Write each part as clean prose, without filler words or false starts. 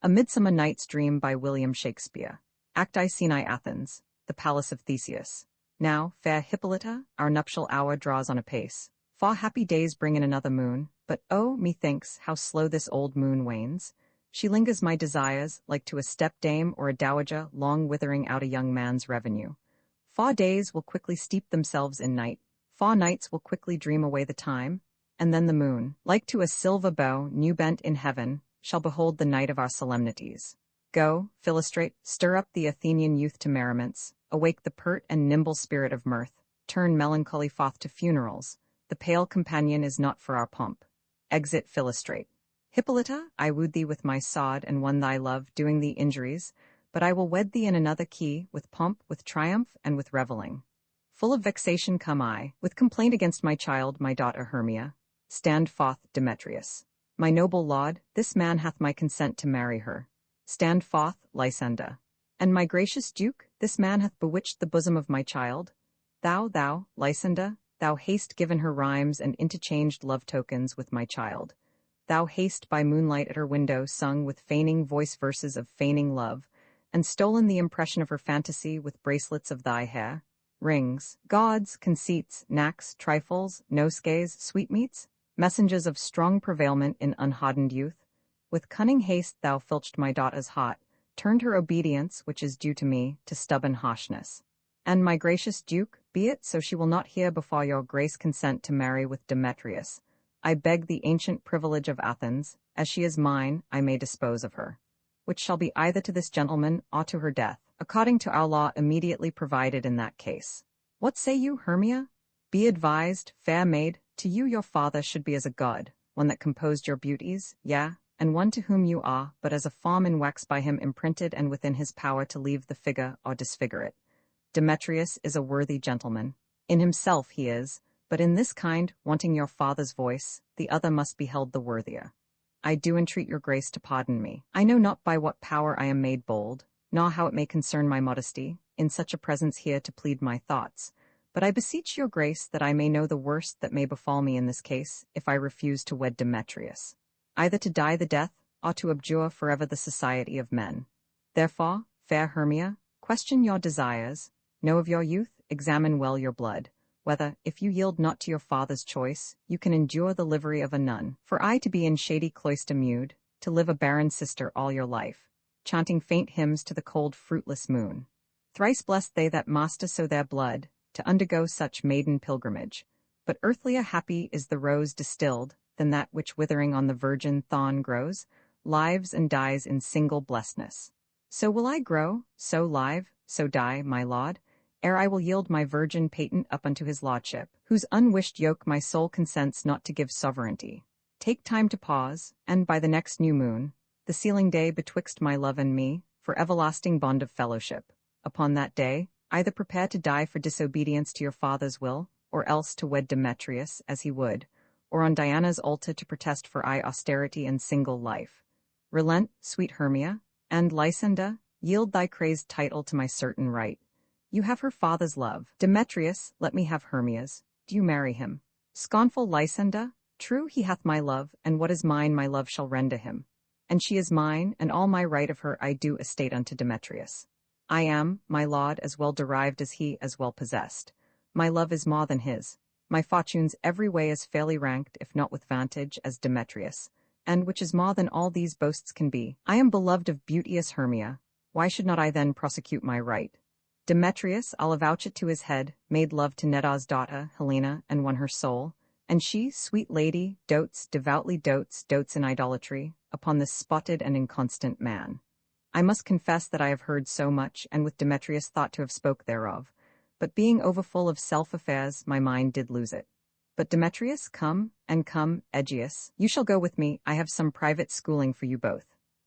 A Midsummer Night's Dream by William Shakespeare. Act I, Scene I, Athens, the palace of Theseus. Now, fair Hippolyta, our nuptial hour draws on apace. Far happy days bring in another moon, but oh, methinks, how slow this old moon wanes. She lingers my desires, like to a step-dame or a dowager long withering out a young man's revenue. Far days will quickly steep themselves in night, far nights will quickly dream away the time, and then the moon, like to a silver bow new bent in heaven, shall behold the night of our solemnities. Go, Philostrate, stir up the Athenian youth to merriments, awake the pert and nimble spirit of mirth, turn melancholy forth to funerals. The pale companion is not for our pomp. Exit Philostrate. Hippolyta, I wooed thee with my sod and won thy love, doing thee injuries, but I will wed thee in another key, with pomp, with triumph, and with revelling. Full of vexation come I, with complaint against my child, my daughter Hermia. Stand forth, Demetrius. My noble lord, this man hath my consent to marry her. Stand forth, Lysander. And my gracious duke, this man hath bewitched the bosom of my child. Thou, Lysander, thou hast given her rhymes and interchanged love tokens with my child. Thou hast by moonlight at her window sung with feigning voice verses of feigning love, and stolen the impression of her fantasy with bracelets of thy hair, rings, gauds, conceits, knacks, trifles, nosegays, sweetmeats, messengers of strong prevailment in unhardened youth. With cunning haste thou filched my daughter's heart, turned her obedience, which is due to me, to stubborn harshness. And my gracious duke, be it so she will not hear before your grace consent to marry with Demetrius. I beg the ancient privilege of Athens, as she is mine, I may dispose of her, which shall be either to this gentleman or to her death, according to our law immediately provided in that case. What say you, Hermia? Be advised, fair maid, to you your father should be as a god, one that composed your beauties, yea, and one to whom you are, but as a form in wax by him imprinted and within his power to leave the figure or disfigure it. Demetrius is a worthy gentleman. In himself he is, but in this kind, wanting your father's voice, the other must be held the worthier. I do entreat your grace to pardon me. I know not by what power I am made bold, nor how it may concern my modesty, in such a presence here to plead my thoughts, but I beseech your grace that I may know the worst that may befall me in this case, if I refuse to wed Demetrius, either to die the death, or to abjure forever the society of men. Therefore, fair Hermia, question your desires, know of your youth, examine well your blood, whether, if you yield not to your father's choice, you can endure the livery of a nun, for I to be in shady cloister mewed, to live a barren sister all your life, chanting faint hymns to the cold fruitless moon. Thrice blessed they that master so their blood, to undergo such maiden pilgrimage, but earthlier happy is the rose distilled than that which withering on the virgin thorn grows, lives and dies in single blessedness. So will I grow, so live, so die, my lord, ere I will yield my virgin patent up unto his lordship, whose unwished yoke my soul consents not to give sovereignty. Take time to pause, and by the next new moon, the sealing day betwixt my love and me, for everlasting bond of fellowship. Upon that day, either prepare to die for disobedience to your father's will, or else to wed Demetrius as he would, or on Diana's altar to protest for austerity and single life. Relent, sweet Hermia, and Lysander, yield thy crazed title to my certain right. You have her father's love. Demetrius, let me have Hermia's. Do you marry him? Scornful Lysander, true he hath my love, and what is mine my love shall render him. And she is mine, and all my right of her I do estate unto Demetrius. I am, my lord, as well derived as he, as well possessed. My love is more than his. My fortunes every way as fairly ranked, if not with vantage, as Demetrius, and which is more than all these boasts can be. I am beloved of beauteous Hermia. Why should not I then prosecute my right? Demetrius, I'll avouch it to his head, made love to Neda's daughter, Helena, and won her soul, and she, sweet lady, devoutly dotes in idolatry, upon this spotted and inconstant man. I must confess that I have heard so much, and with Demetrius thought to have spoke thereof, but being overfull of self-affairs, my mind did lose it. But Demetrius, come, Egeus, you shall go with me, I have some private schooling for you both.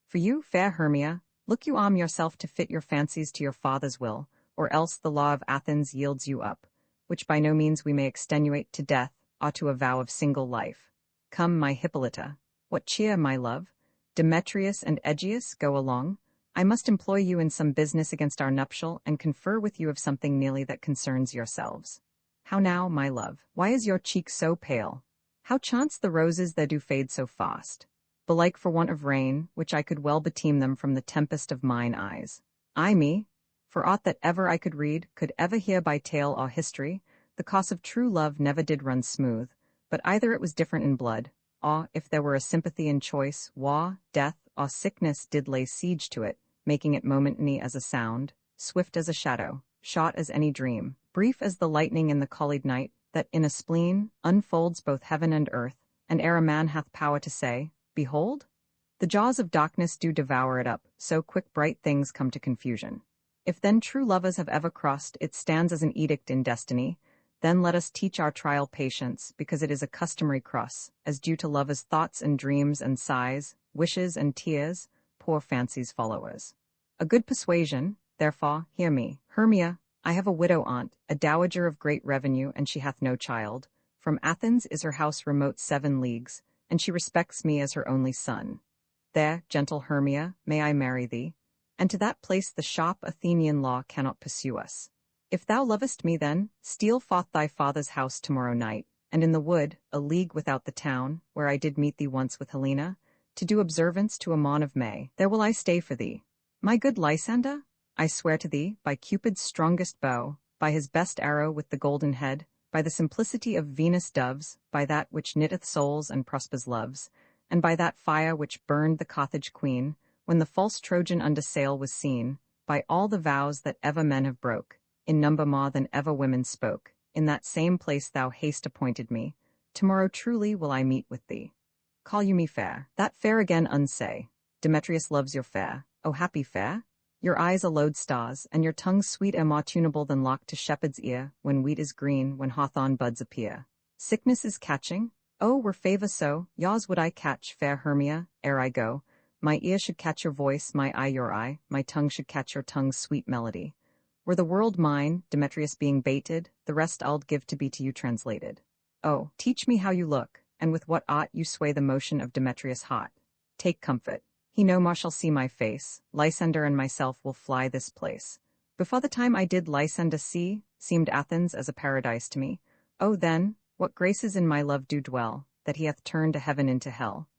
For you, fair Hermia, look you arm yourself to fit your fancies to your father's will, or else the law of Athens yields you up, which by no means we may extenuate to death, or to a vow of single life. Come, my Hippolyta. What cheer, my love? Demetrius and Egeus, go along. I must employ you in some business against our nuptial, and confer with you of something nearly that concerns yourselves. How now, my love? Why is your cheek so pale? How chance the roses that do fade so fast? belike for want of rain, which I could well beteem them from the tempest of mine eyes. I me, for aught that ever I could read, could ever hear by tale or history, the course of true love never did run smooth, but either it was different in blood, or, if there were a sympathy in choice, war, death, or sickness did lay siege to it, making it momentary as a sound, swift as a shadow, short as any dream, brief as the lightning in the collied night, that in a spleen unfolds both heaven and earth, and ere a man hath power to say, Behold? The jaws of darkness do devour it up, so quick bright things come to confusion. If then true lovers have ever crossed, it stands as an edict in destiny, then let us teach our trial patience, because it is a customary cross, as due to lovers' thoughts and dreams and sighs, wishes and tears, poor fancies followers. A good persuasion, therefore, hear me. Hermia, I have a widow aunt, a dowager of great revenue, and she hath no child. From Athens is her house remote 7 leagues, and she respects me as her only son. There, gentle Hermia, may I marry thee, and to that place the sharp Athenian law cannot pursue us. If thou lovest me then, steal forth thy father's house tomorrow night, and in the wood, a league without the town, where I did meet thee once with Helena, to do observance to a morn of May, there will I stay for thee. My good Lysander, I swear to thee, by Cupid's strongest bow, by his best arrow with the golden head, by the simplicity of Venus' doves, by that which knitteth souls and prospers loves, and by that fire which burned the Carthage queen, when the false Trojan under sail was seen, by all the vows that ever men have broke, in number more than ever women spoke, in that same place thou hast appointed me, tomorrow truly will I meet with thee. Call you me fair? That fair again unsay. Demetrius loves your fair, O happy fair! Your eyes are lodestars, and your tongue sweet and more tunable than lock to shepherd's ear, when wheat is green, when hawthorn buds appear. Sickness is catching? Oh, were favour so, yours would I catch, fair Hermia, ere I go. My ear should catch your voice, my eye your eye, my tongue should catch your tongue's sweet melody. Were the world mine, Demetrius being baited, the rest I'll give to be to you translated. Oh, teach me how you look, and with what art you sway the motion of Demetrius' heart. Take comfort. He no more shall see my face, Lysander and myself will fly this place. Before the time I did Lysander see, seemed Athens as a paradise to me. Oh then, what graces in my love do dwell, that he hath turned a heaven into hell.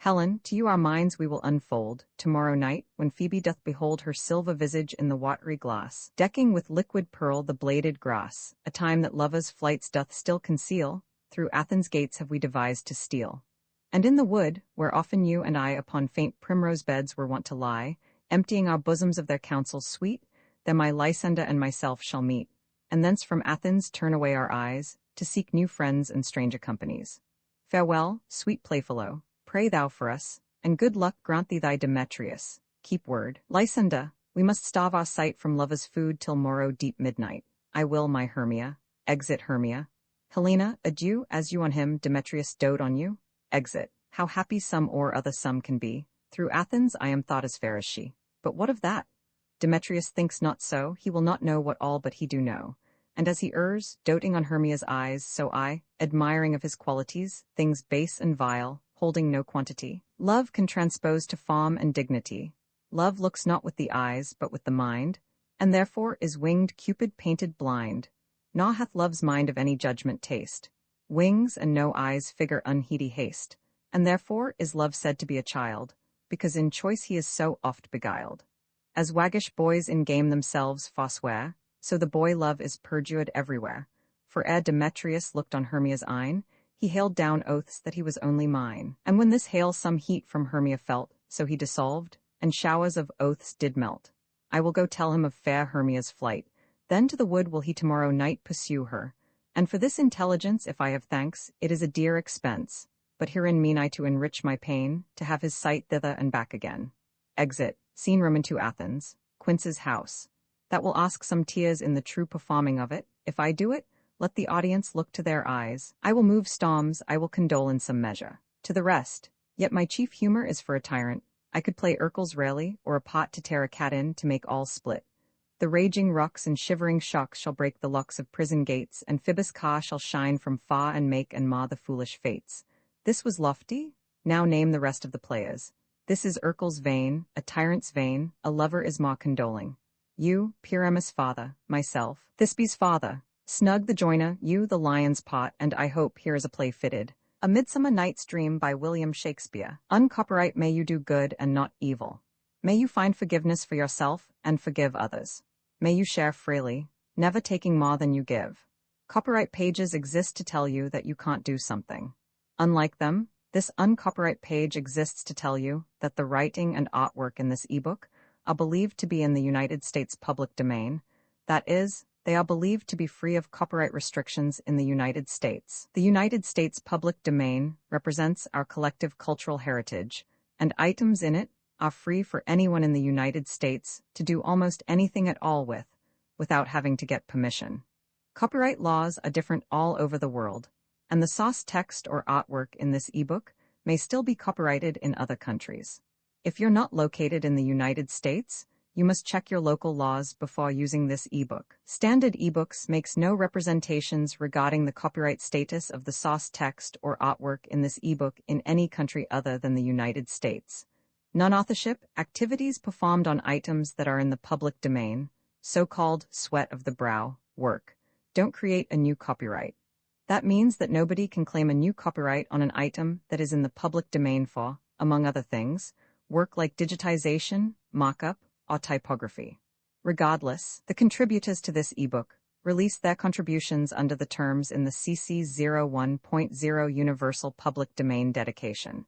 Helen, to you our minds we will unfold, tomorrow night, when Phoebe doth behold her silver visage in the watery glass, decking with liquid pearl the bladed grass, a time that lovers' flights doth still conceal, through Athens' gates have we devised to steal. And in the wood, where often you and I upon faint primrose beds were wont to lie, emptying our bosoms of their counsels sweet, there my Lysander and myself shall meet, and thence from Athens turn away our eyes, to seek new friends and stranger companies. Farewell, sweet playfellow, pray thou for us, and good luck grant thee thy Demetrius. Keep word. Lysander, we must starve our sight from lover's food till morrow deep midnight. I will, my Hermia. Exit, Hermia. Helena, adieu, as you on him, Demetrius dote on you. Exit. How happy some or other some can be. Through Athens I am thought as fair as she. But what of that? Demetrius thinks not so, he will not know what all but he do know. And as he errs, doting on Hermia's eyes, so I, admiring of his qualities, things base and vile, holding no quantity. Love can transpose to form and dignity. Love looks not with the eyes, but with the mind, and therefore is winged Cupid painted blind. Nor hath love's mind of any judgment taste. Wings and no eyes figure unheedy haste, and therefore is love said to be a child, because in choice he is so oft beguiled. As waggish boys in game themselves forswear, so the boy love is perjured everywhere. For ere Demetrius looked on Hermia's eyne, he hailed down oaths that he was only mine. And when this hail some heat from Hermia felt, so he dissolved, and showers of oaths did melt. I will go tell him of fair Hermia's flight, then to the wood will he tomorrow night pursue her. And for this intelligence, if I have thanks, it is a dear expense. But herein mean I to enrich my pain, to have his sight thither and back again. Exit, scene room into Athens, Quince's house. That will ask some tears in the true performing of it. If I do it, let the audience look to their eyes. I will move storms, I will condole in some measure. To the rest, yet my chief humor is for a tyrant. I could play Urkel's rally, or a pot to tear a cat in to make all split. The raging rocks and shivering shocks shall break the locks of prison gates, and Phoebus' car shall shine from far and make and mar the foolish fates. This was lofty? Now name the rest of the players. This is Urkel's vein, a tyrant's vein, a lover is more condoling. You, Pyramus' father, myself, Thisbe's father, Snug the joiner, you the lion's pot, and I hope here is a play fitted. A Midsummer Night's Dream by William Shakespeare. Uncopyright may you do good and not evil. May you find forgiveness for yourself and forgive others. May you share freely, never taking more than you give. Copyright pages exist to tell you that you can't do something. Unlike them, this uncopyright page exists to tell you that the writing and artwork in this ebook are believed to be in the United States public domain. That is, they are believed to be free of copyright restrictions in the United States. The United States public domain represents our collective cultural heritage, and items in it are free for anyone in the United States to do almost anything at all with, without having to get permission. Copyright laws are different all over the world, and the source text or artwork in this ebook may still be copyrighted in other countries. If you're not located in the United States, you must check your local laws before using this ebook. Standard ebooks makes no representations regarding the copyright status of the source text or artwork in this ebook in any country other than the United States. Non-authorship activities performed on items that are in the public domain, so-called sweat of the brow, work, don't create a new copyright. That means that nobody can claim a new copyright on an item that is in the public domain for, among other things, work like digitization, mock-up, or typography. Regardless, the contributors to this ebook released their contributions under the terms in the CC 01.0 Universal Public Domain Dedication,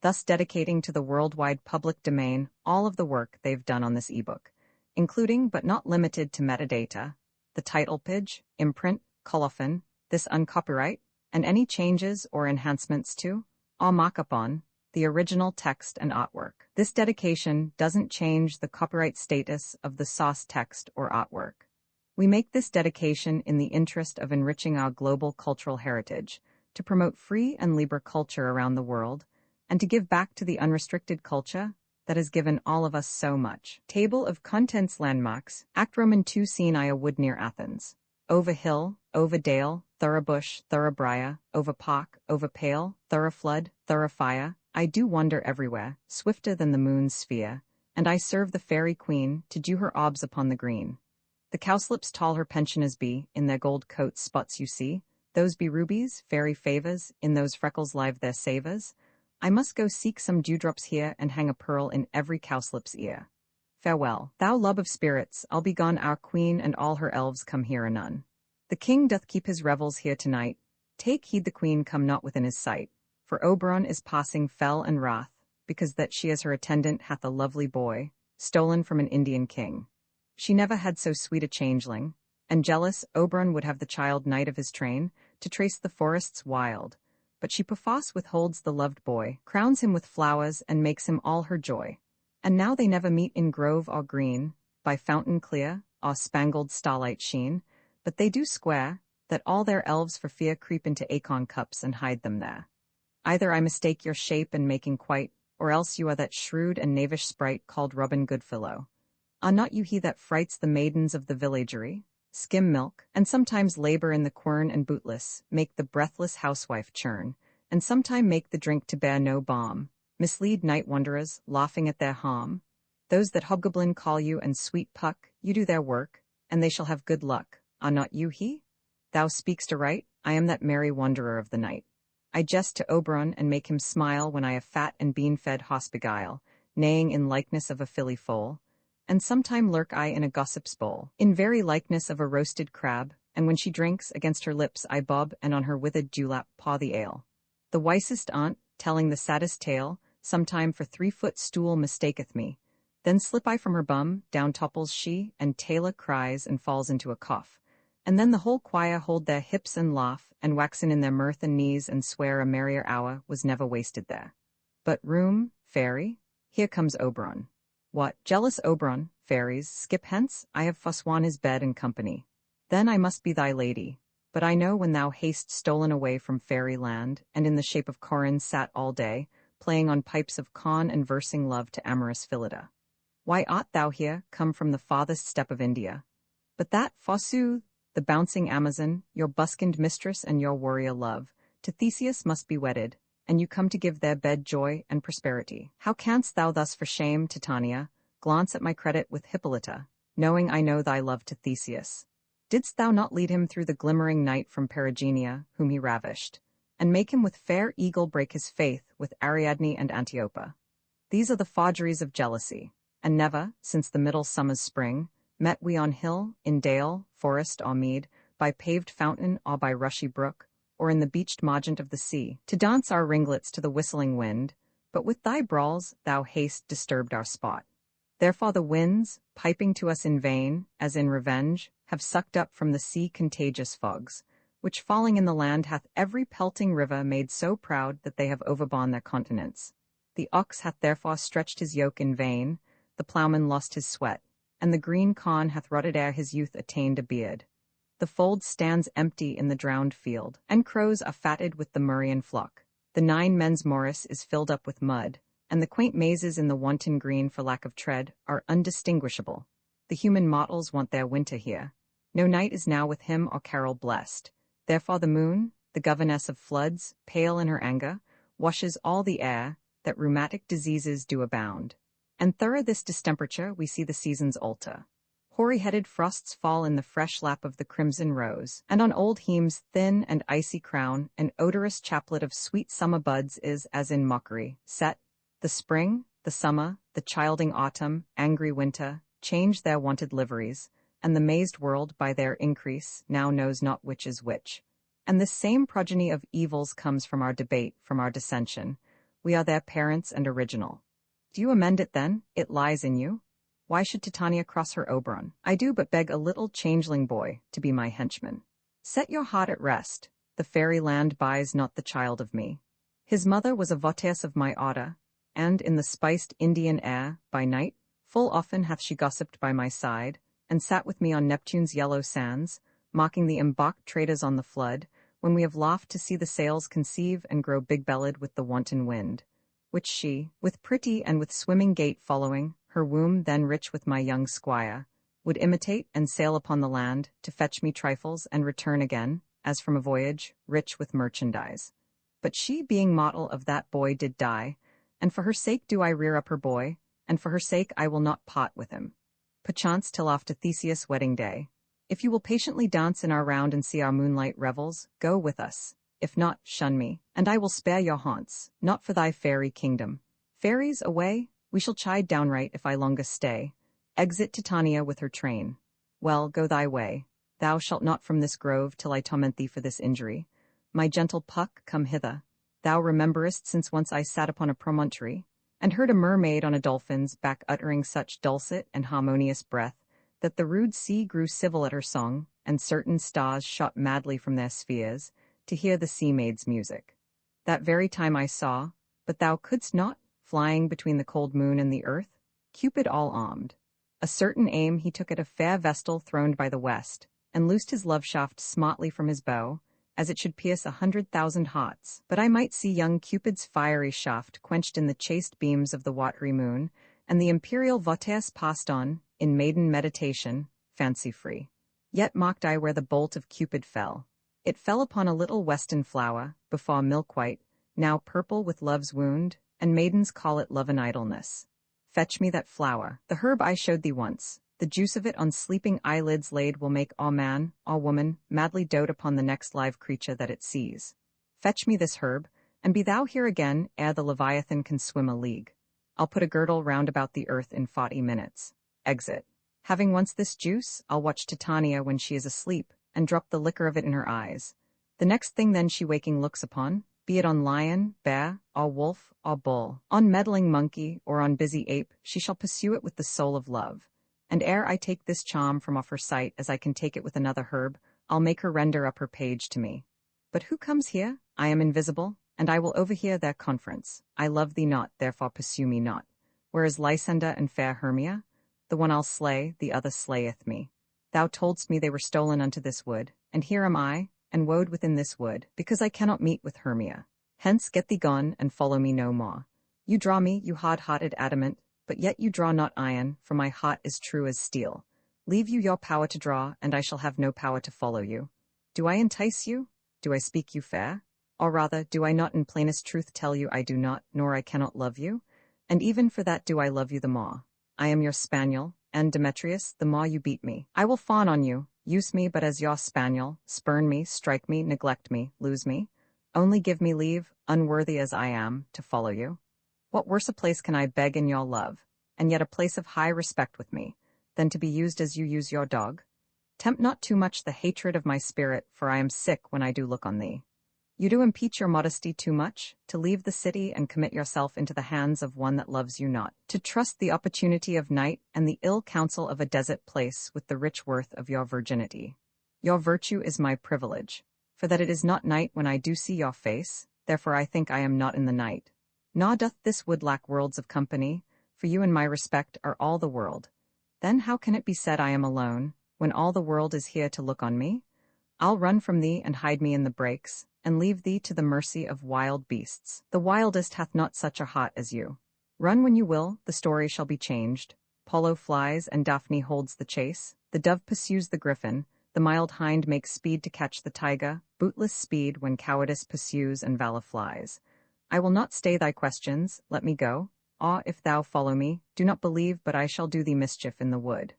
thus dedicating to the worldwide public domain all of the work they've done on this ebook, including but not limited to metadata, the title page, imprint, colophon, this uncopyright, and any changes or enhancements to, or mock-up on, the original text and artwork. This dedication doesn't change the copyright status of the source text or artwork. We make this dedication in the interest of enriching our global cultural heritage, to promote free and libre culture around the world, and to give back to the unrestricted culture that has given all of us so much. Table of Contents Landmarks, Act Roman 2 Scene I a wood near Athens. Over hill, over dale, thorough bush, thorough briar, over park, over pale, thorough flood, thorough fire, I do wander everywhere, swifter than the moon's sphere, and I serve the fairy queen to do her obs upon the green. The cowslips tall her pensioners be, in their gold coats spots you see, those be rubies, fairy favors, in those freckles live their savors. I must go seek some dewdrops here and hang a pearl in every cowslip's ear. Farewell, thou love of spirits, I'll be gone, our queen and all her elves come here anon. The king doth keep his revels here tonight, take heed the queen come not within his sight. For Oberon is passing fell and wrath, because that she as her attendant hath a lovely boy, stolen from an Indian king. She never had so sweet a changeling, and jealous Oberon would have the child knight of his train, to trace the forests wild. But she perforce withholds the loved boy, crowns him with flowers and makes him all her joy. And now they never meet in grove or green, by fountain clear, or spangled starlight sheen, but they do square, that all their elves for fear creep into acorn cups and hide them there. Either I mistake your shape and making quite, or else you are that shrewd and knavish sprite called Robin Goodfellow. Are not you he that frights the maidens of the villagery, skim milk, and sometimes labor in the quern and bootless, make the breathless housewife churn, and sometime make the drink to bear no balm, mislead night wanderers, laughing at their harm? Those that hobgoblin call you and sweet puck, you do their work, and they shall have good luck. Are not you he? Thou speakst aright, I am that merry wanderer of the night. I jest to Oberon and make him smile when I a fat and bean-fed hoss beguile, neighing in likeness of a filly foal, and sometime lurk I in a gossip's bowl, in very likeness of a roasted crab, and when she drinks, against her lips I bob, and on her withered dewlap paw the ale. The wisest aunt, telling the saddest tale, sometime for 3-foot stool mistaketh me, then slip I from her bum, down topples she, and Taylor cries and falls into a cough. And then the whole choir hold their hips and laugh, and waxen in their mirth and knees, and swear a merrier hour was never wasted there. But room, fairy, here comes Oberon. What, jealous Oberon, fairies, skip hence, I have forsworn his bed and company. Then I must be thy lady, but I know when thou hast stolen away from fairy land, and in the shape of Corin sat all day, playing on pipes of con and versing love to amorous Phillida. Why art thou here, come from the farthest step of India? But that, forsooth, the bouncing Amazon, your buskined mistress and your warrior love, to Theseus must be wedded, and you come to give their bed joy and prosperity. How canst thou thus for shame, Titania, glance at my credit with Hippolyta, knowing I know thy love to Theseus? Didst thou not lead him through the glimmering night from Perigenia, whom he ravished? and make him with fair eagle break his faith with Ariadne and Antiopa. These are the fawdries of jealousy, and never, since the middle summer's spring, met we on hill, in dale, forest or mead, by paved fountain or by rushy brook, or in the beached margent of the sea, to dance our ringlets to the whistling wind, but with thy brawls thou hast disturbed our spot. Therefore the winds, piping to us in vain, as in revenge, have sucked up from the sea contagious fogs, which falling in the land hath every pelting river made so proud that they have overborne their continents. The ox hath therefore stretched his yoke in vain, the ploughman lost his sweat, and the green corn hath rotted ere his youth attained a beard. The fold stands empty in the drowned field, and crows are fatted with the Murrian flock. The 9 men's morris is filled up with mud, and the quaint mazes in the wanton green for lack of tread are undistinguishable. The human mortals want their winter here. No night is now with him or carol blessed. Therefore the moon, the governess of floods, pale in her anger, washes all the air, that rheumatic diseases do abound. And thorough this distemperature we see the seasons alter. Hoary-headed frosts fall in the fresh lap of the crimson rose, and on old Heme's thin and icy crown an odorous chaplet of sweet summer buds is, as in mockery, set. The spring, the summer, the childing autumn, angry winter, change their wonted liveries, and the mazed world by their increase now knows not which is which. And this same progeny of evils comes from our debate, from our dissension. We are their parents and original. Do you amend it then? It lies in you. Why should Titania cross her Oberon? I do but beg a little changeling boy to be my henchman. Set your heart at rest. The fairy land buys not the child of me. His mother was a votaess of my order, and in the spiced Indian air, by night, full often hath she gossiped by my side, and sat with me on Neptune's yellow sands, mocking the embarked traders on the flood, when we have laughed to see the sails conceive and grow big-bellied with the wanton wind, which she, with pretty and with swimming gait following, her womb then rich with my young squire, would imitate and sail upon the land, to fetch me trifles and return again, as from a voyage, rich with merchandise. But she, being mortal of that boy, did die, and for her sake do I rear up her boy, and for her sake I will not part with him. Perchance till after Theseus' wedding day. If you will patiently dance in our round and see our moonlight revels, go with us. If not, shun me, and I will spare your haunts, not for thy fairy kingdom. Fairies, away? We shall chide downright if I longer stay. Exit Titania with her train. Well, go thy way. Thou shalt not from this grove till I torment thee for this injury. My gentle Puck, come hither. Thou rememberest since once I sat upon a promontory, and heard a mermaid on a dolphin's back uttering such dulcet and harmonious breath, that the rude sea grew civil at her song, and certain stars shot madly from their spheres, to hear the sea-maid's music. That very time I saw, but thou couldst not, flying between the cold moon and the earth, Cupid all armed. A certain aim he took at a fair vestal throned by the west, and loosed his love-shaft smartly from his bow, as it should pierce 100,000 hearts. But I might see young Cupid's fiery shaft quenched in the chaste beams of the watery moon, and the imperial votaess passed on, in maiden meditation, fancy-free. Yet mocked I where the bolt of Cupid fell. It fell upon a little weston flower, before milk-white, now purple with love's wound, and maidens call it love and idleness. Fetch me that flower, the herb I showed thee once. The juice of it on sleeping eyelids laid will make all man, all woman, madly dote upon the next live creature that it sees. Fetch me this herb, and be thou here again ere the Leviathan can swim a league. I'll put a girdle round about the earth in 40 minutes. Exit. Having once this juice, I'll watch Titania when she is asleep, and drop the liquor of it in her eyes. The next thing then she waking looks upon, be it on lion, bear, or wolf, or bull, on meddling monkey, or on busy ape, she shall pursue it with the soul of love. And ere I take this charm from off her sight as I can take it with another herb, I'll make her render up her page to me. But who comes here? I am invisible, and I will overhear their conference. I love thee not, therefore pursue me not. Where is Lysander and fair Hermia? The one I'll slay, the other slayeth me. Thou toldst me they were stolen unto this wood, and here am I, and woed within this wood, because I cannot meet with Hermia. Hence get thee gone, and follow me no more. You draw me, you hard-hearted adamant, but yet you draw not iron, for my heart is true as steel. Leave you your power to draw, and I shall have no power to follow you. Do I entice you? Do I speak you fair? Or rather, do I not in plainest truth tell you I do not, nor I cannot love you? And even for that do I love you the more. I am your spaniel, and, Demetrius, the more you beat me, I will fawn on you, use me but as your spaniel, spurn me, strike me, neglect me, lose me. Only give me leave, unworthy as I am, to follow you. What worse a place can I beg in your love, and yet a place of high respect with me, than to be used as you use your dog? Tempt not too much the hatred of my spirit, for I am sick when I do look on thee. You do impeach your modesty too much, to leave the city and commit yourself into the hands of one that loves you not, to trust the opportunity of night and the ill counsel of a desert place with the rich worth of your virginity. Your virtue is my privilege, for that it is not night when I do see your face, therefore I think I am not in the night. Nor doth this wood lack worlds of company, for you in my respect are all the world. Then how can it be said I am alone, when all the world is here to look on me? I'll run from thee and hide me in the brakes, and leave thee to the mercy of wild beasts. The wildest hath not such a heart as you. Run when you will, the story shall be changed. Apollo flies, and Daphne holds the chase. The dove pursues the griffin. The mild hind makes speed to catch the tiger, bootless speed when cowardice pursues and valor flies. I will not stay thy questions, let me go. Ah, if thou follow me, do not believe but I shall do thee mischief in the wood.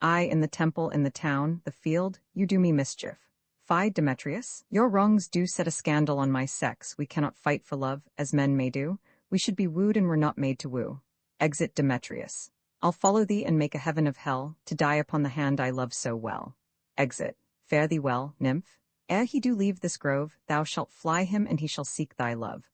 I in the temple, in the town, the field, you do me mischief. Fie, Demetrius, your wrongs do set a scandal on my sex. We cannot fight for love, as men may do. We should be wooed and were not made to woo. Exit, Demetrius. I'll follow thee and make a heaven of hell, to die upon the hand I love so well. Exit. Fare thee well, nymph. Ere he do leave this grove, thou shalt fly him and he shall seek thy love.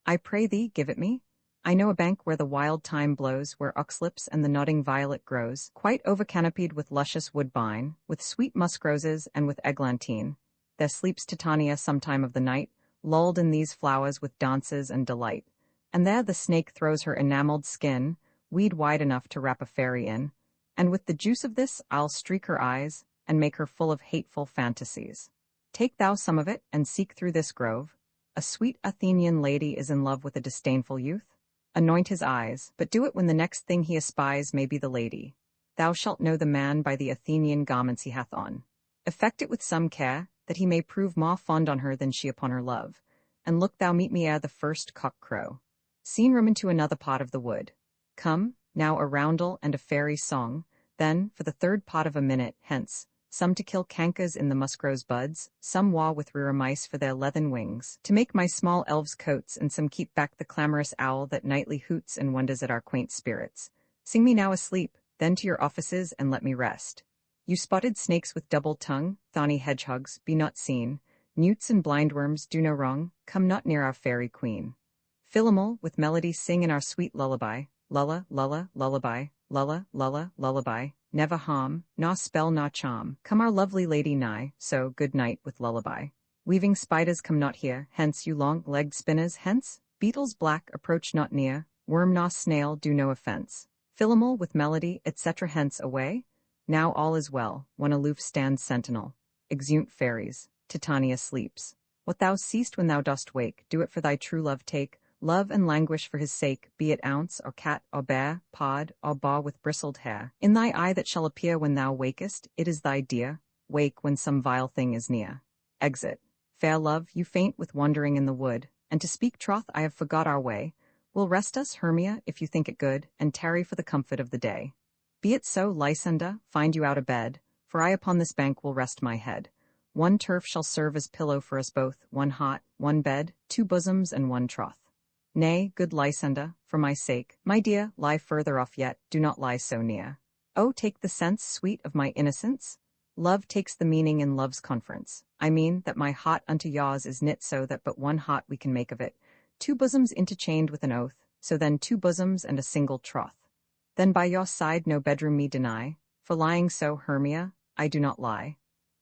I pray thee, give it me. I know a bank where the wild thyme blows, where oxlips and the nodding violet grows, quite over-canopied with luscious woodbine, with sweet musk roses and with eglantine. There sleeps Titania some time of the night, lulled in these flowers with dances and delight. And there the snake throws her enamelled skin, weed wide enough to wrap a fairy in, and with the juice of this I'll streak her eyes, and make her full of hateful fantasies. Take thou some of it, and seek through this grove. A sweet Athenian lady is in love with a disdainful youth. Anoint his eyes, but do it when the next thing he espies may be the lady. Thou shalt know the man by the Athenian garments he hath on. Effect it with some care, that he may prove more fond on her than she upon her love. And look thou meet me ere the first cock crow. Scene room into another part of the wood. Come, now a roundel and a fairy song, then, for the third part of a minute, hence, some to kill cankers in the muskrose buds, some waw with rear mice for their leathern wings, to make my small elves coats, and some keep back the clamorous owl that nightly hoots and wonders at our quaint spirits. Sing me now asleep, then to your offices and let me rest. You spotted snakes with double tongue, thorny hedgehogs, be not seen. Newts and blindworms do no wrong, come not near our fairy queen. Philomel, with melody sing in our sweet lullaby, lulla, lulla, lullaby, lulla, lulla, lullaby, never harm, nor spell nor charm, come our lovely lady nigh, so good night with lullaby. Weaving spiders come not here, hence you long-legged spinners, hence, beetles black approach not near, worm nor snail do no offence. Philomel with melody, etc. hence away. Now all is well, when aloof stands sentinel. Exeunt fairies, Titania sleeps. What thou seest when thou dost wake, do it for thy true love take, love and languish for his sake, be it ounce, or cat, or bear, pod, or boar with bristled hair. In thy eye that shall appear when thou wakest, it is thy dear, wake when some vile thing is near. Exit. Fair love, you faint with wandering in the wood, and to speak troth I have forgot our way. Will rest us, Hermia, if you think it good, and tarry for the comfort of the day. Be it so, Lysander, find you out a bed, for I upon this bank will rest my head. One turf shall serve as pillow for us both, one hot, one bed, two bosoms and one troth. Nay, good Lysander, for my sake, my dear, lie further off yet, do not lie so near. Oh, take the sense, sweet, of my innocence. Love takes the meaning in love's conference. I mean, that my heart unto yours is knit so that but one heart we can make of it, two bosoms interchained with an oath, so then two bosoms and a single troth. Then by your side no bedroom me deny, for lying so, Hermia, I do not lie.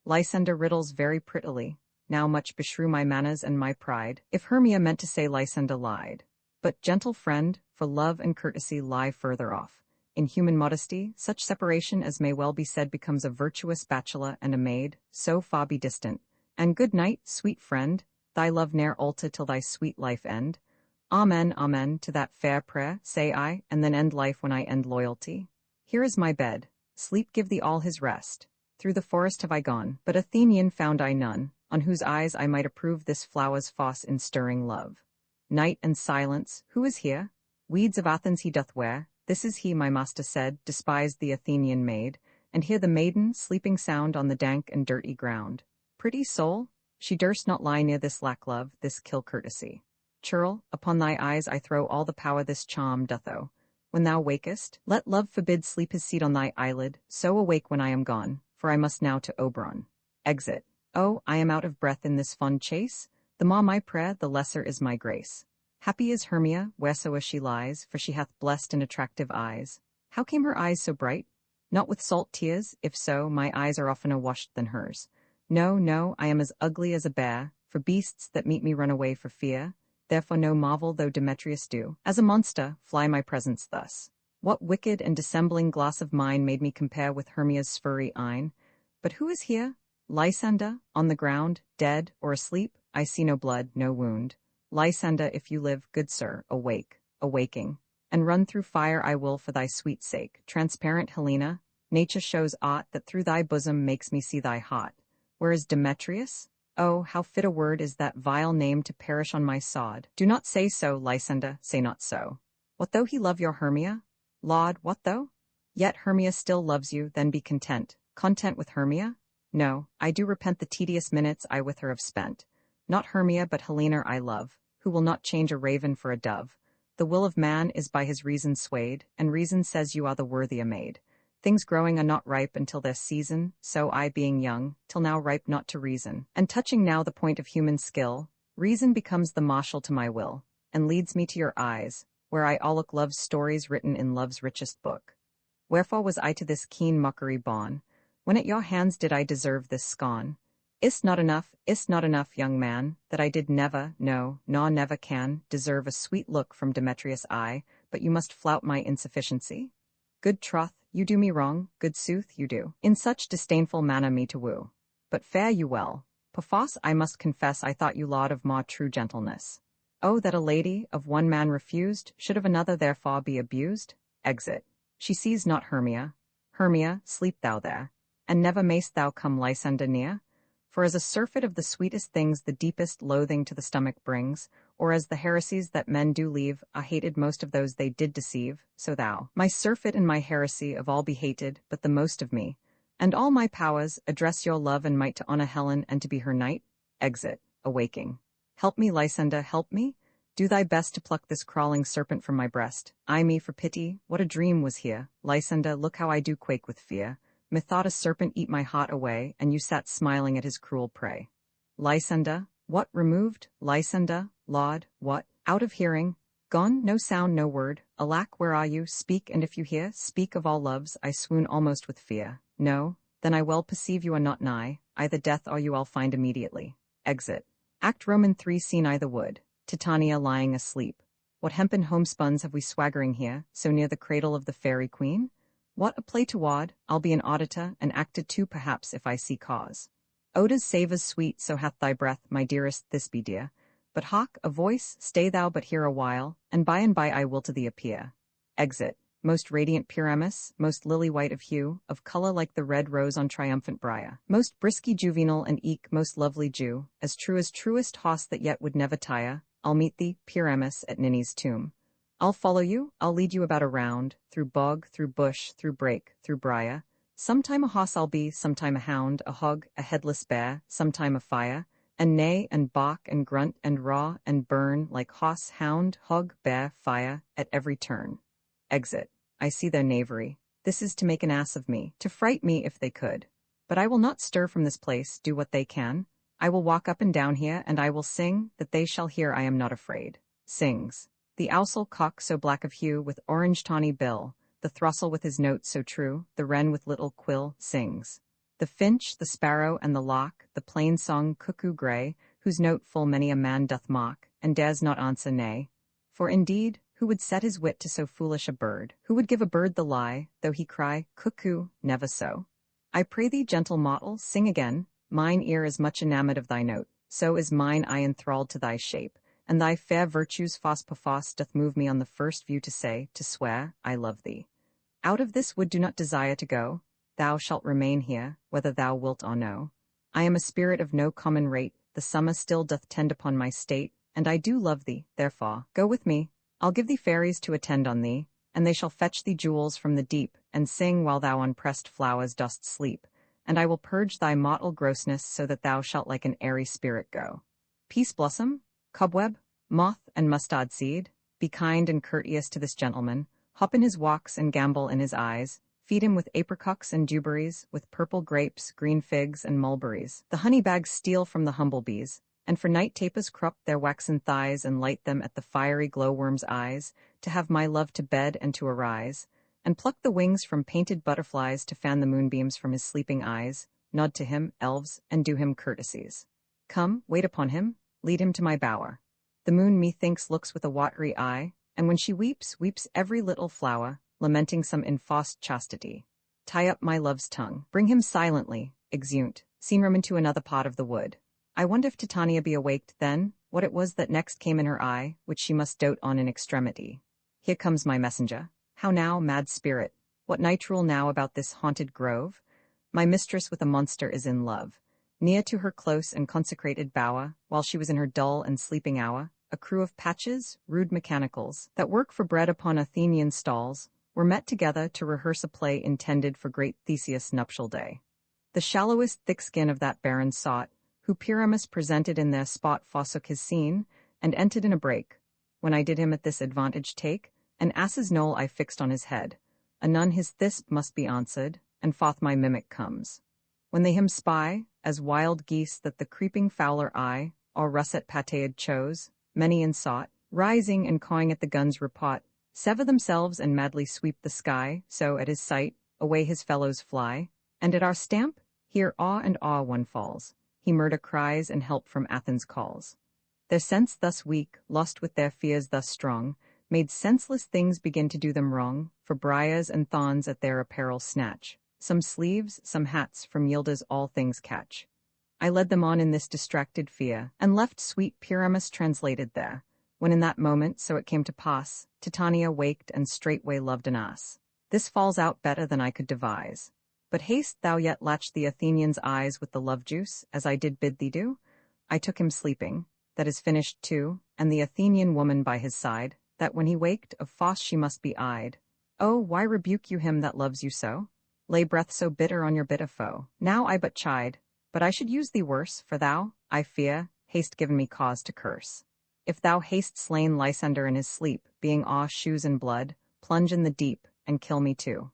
Lysander riddles very prettily, now much beshrew my manners and my pride, if Hermia meant to say Lysander lied. But, gentle friend, for love and courtesy lie further off. In human modesty, such separation as may well be said becomes a virtuous bachelor and a maid, so far be distant. And good night, sweet friend, thy love ne'er alter till thy sweet life end. Amen, amen, to that fair prayer, say I, and then end life when I end loyalty. Here is my bed, sleep give thee all his rest. Through the forest have I gone, but Athenian found I none, on whose eyes I might approve this flower's foss in stirring love. Night and silence, who is here? Weeds of Athens he doth wear, this is he my master said, despised the Athenian maid, and hear the maiden sleeping sound on the dank and dirty ground. Pretty soul, She durst not lie near this lack love, this kill courtesy. Churl, upon thy eyes I throw all the power this charm doth owe. When thou wakest, let love forbid sleep his seat on thy eyelid, so awake when I am gone, for I must now to Oberon. Exit. Oh, I am out of breath in this fond chase, the more my prayer, the lesser is my grace. Happy is Hermia, wheresoe'er she lies, for she hath blessed and attractive eyes. How came her eyes so bright? Not with salt tears, if so, my eyes are oftener washed than hers. No, no, I am as ugly as a bear, for beasts that meet me run away for fear. Therefore no marvel though Demetrius do, as a monster, fly my presence thus. What wicked and dissembling glass of mine made me compare with Hermia's furry eyne? But who is here? Lysander, on the ground, dead or asleep? I see no blood, no wound. Lysander, if you live, good sir, awake, awaking, and run through fire I will for thy sweet sake. Transparent Helena, nature shows aught that through thy bosom makes me see thy heart. Where is Demetrius? Oh, how fit a word is that vile name to perish on my sod. Do not say so, Lysander, say not so. What though he love your Hermia? Laud, what though? Yet Hermia still loves you, then be content. Content with Hermia? No, I do repent the tedious minutes I with her have spent. Not Hermia but Helena I love, who will not change a raven for a dove. The will of man is by his reason swayed, and reason says you are the worthier maid. Things growing are not ripe until their season, so I being young, till now ripe not to reason, and touching now the point of human skill, reason becomes the marshal to my will, and leads me to your eyes, where I all look love's stories written in love's richest book. Wherefore was I to this keen mockery born, when at your hands did I deserve this scorn? Is't not enough, young man, that I did never, no, nor never can, deserve a sweet look from Demetrius' eye, but you must flout my insufficiency? Good troth, you do me wrong, good sooth, you do, in such disdainful manner me to woo. But fare you well. Perforce I must confess I thought you laud of more true gentleness. Oh, that a lady, of one man refused, should of another therefore be abused? Exit. She sees not Hermia. Hermia, sleep thou there, and never mayst thou come Lysander near. For as a surfeit of the sweetest things the deepest loathing to the stomach brings, or as the heresies that men do leave are hated most of those they did deceive, so thou, my surfeit and my heresy, of all be hated, but the most of me, and all my powers, address your love and might to honor Helen and to be her knight. Exit, awaking. Help me, Lysander, help me. Do thy best to pluck this crawling serpent from my breast. Eye me for pity, what a dream was here. Lysander, look how I do quake with fear. Methought a serpent eat my heart away, and you sat smiling at his cruel prey. Lysander, what, removed? Lysander, Laud, what, out of hearing? Gone, no sound, no word. Alack, where are you? Speak, and if you hear, speak of all loves, I swoon almost with fear. No? Then I well perceive you are not nigh, either death or you I'll find immediately. Exit. Act Roman 3 Scene I the wood. Titania lying asleep. What hempen homespuns have we swaggering here, so near the cradle of the fairy queen? What, a play toward? I'll be an auditor, and acted too perhaps if I see cause. Oda's savours sweet, so hath thy breath, my dearest, this be dear. But hark, a voice, stay thou but here a while, and by I will to thee appear. Exit. Most radiant Pyramus, most lily-white of hue, of colour like the red rose on triumphant briar, most brisky juvenile and eke most lovely Jew, as truest hoss that yet would never tire, I'll meet thee, Pyramus, at Ninny's tomb. I'll follow you, I'll lead you about a round, through bog, through bush, through brake, through briar. Sometime a hoss I'll be, sometime a hound, a hog, a headless bear, sometime a fire, and neigh and balk and grunt and raw and burn like hoss, hound, hog, bear, fire, at every turn. Exit. I see their knavery. This is to make an ass of me, to fright me if they could. But I will not stir from this place, do what they can. I will walk up and down here, and I will sing, that they shall hear I am not afraid. Sings. The ousel cock so black of hue, with orange tawny bill, the throstle with his note so true, the wren with little quill, sings. The finch, the sparrow, and the lark, the plain-song cuckoo grey, whose note full many a man doth mock, and dares not answer nay. For indeed, who would set his wit to so foolish a bird? Who would give a bird the lie, though he cry, cuckoo, never so? I pray thee, gentle mortal, sing again. Mine ear is much enamoured of thy note, so is mine eye enthralled to thy shape, and thy fair virtues phospophos doth move me on the first view to say, to swear, I love thee. Out of this wood do not desire to go, thou shalt remain here, whether thou wilt or no. I am a spirit of no common rate, the summer still doth tend upon my state, and I do love thee, therefore, go with me. I'll give thee fairies to attend on thee, and they shall fetch thee jewels from the deep, and sing while thou on pressed flowers dost sleep, and I will purge thy mortal grossness so that thou shalt like an airy spirit go. Peace blossom, cobweb, moth, and mustard seed, be kind and courteous to this gentleman, hop in his walks and gambol in his eyes, feed him with apricots and dewberries, with purple grapes, green figs, and mulberries. The honey bags steal from the humble bees, and for night tapers crop their waxen thighs and light them at the fiery glowworm's eyes, to have my love to bed and to arise, and pluck the wings from painted butterflies to fan the moonbeams from his sleeping eyes, nod to him, elves, and do him courtesies. Come, wait upon him, lead him to my bower. The moon methinks looks with a watery eye, and when she weeps, weeps every little flower, lamenting some enforced chastity. Tie up my love's tongue, bring him silently, exeunt, seen room into another part of the wood. I wonder if Titania be awaked then, what it was that next came in her eye, which she must dote on in extremity. Here comes my messenger. How now, mad spirit? What night rule now about this haunted grove? My mistress with a monster is in love. Near to her close and consecrated bower, while she was in her dull and sleeping hour, a crew of patches, rude mechanicals, that work for bread upon Athenian stalls, were met together to rehearse a play intended for great Theseus' nuptial day. The shallowest thick skin of that baron sought, who Pyramus presented in their spot forsook his scene, and entered in a break. When I did him at this advantage take, an ass's knoll I fixed on his head. Anon his thisp must be answered, and forth my mimic comes. When they him spy, as wild geese that the creeping fowler eye, or russet patead chose, many and sought, rising and cawing at the gun's report, sever themselves and madly sweep the sky, so at his sight, away his fellows fly, and at our stamp, here awe and awe one falls. He murder cries and help from Athens calls. Their sense thus weak, lost with their fears thus strong, made senseless things begin to do them wrong, for briars and thorns at their apparel snatch, some sleeves, some hats from yielders all things catch. I led them on in this distracted fear, and left sweet Pyramus translated there, when in that moment, so it came to pass, Titania waked and straightway loved an ass. This falls out better than I could devise. But haste thou yet latch the Athenian's eyes with the love juice, as I did bid thee do. I took him sleeping, that is finished too, and the Athenian woman by his side, that when he waked, of false she must be eyed. Oh, why rebuke you him that loves you so? Lay breath so bitter on your bitter foe. Now I but chide, but I should use thee worse, for thou, I fear, hast given me cause to curse. If thou hast slain Lysander in his sleep, being awe shoes and blood, plunge in the deep, and kill me too.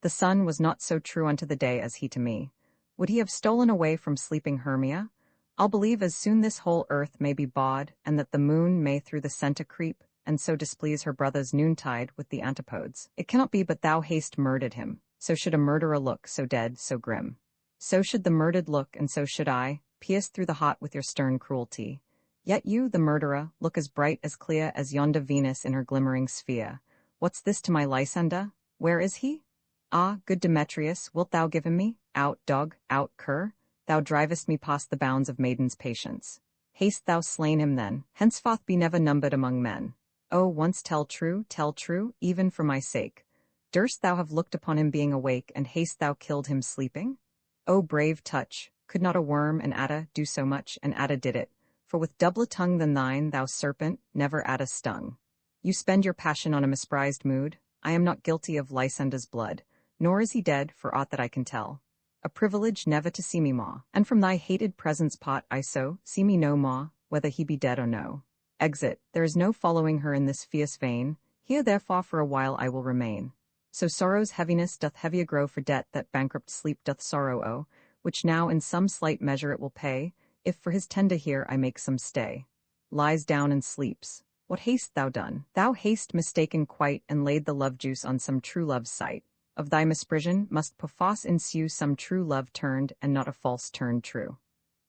The sun was not so true unto the day as he to me. Would he have stolen away from sleeping Hermia? I'll believe as soon this whole earth may be bawd, and that the moon may through the centre creep, and so displease her brother's noontide with the antipodes. It cannot be but thou hast murdered him, so should a murderer look, so dead, so grim. So should the murdered look, and so should I, pierced through the heart with your stern cruelty. Yet you, the murderer, look as bright, as clear, as yonder Venus in her glimmering sphere. What's this to my Lysander? Where is he? Ah, good Demetrius, wilt thou give him me? Out, dog, out, cur! Thou drivest me past the bounds of maiden's patience. Hast thou slain him then? Henceforth be never numbered among men. Oh, once tell true, even for my sake. Durst thou have looked upon him being awake, and hast thou killed him sleeping? Oh, brave touch! Could not a worm, an adder, do so much, and adder did it, for with doubler tongue than thine, thou serpent, never adder stung. You spend your passion on a misprized mood. I am not guilty of Lysander's blood, nor is he dead, for aught that I can tell. A privilege never to see me more, and from thy hated presence pot I so see me no more, whether he be dead or no. Exit, there is no following her in this fierce vein, here therefore for a while I will remain. So sorrow's heaviness doth heavier grow for debt that bankrupt sleep doth sorrow owe, which now in some slight measure it will pay, if for his tender here I make some stay. Lies down and sleeps. What hast thou done? Thou hast mistaken quite, and laid the love juice on some true love's sight. Of thy misprision must perforce ensue some true love turned, and not a false turned true.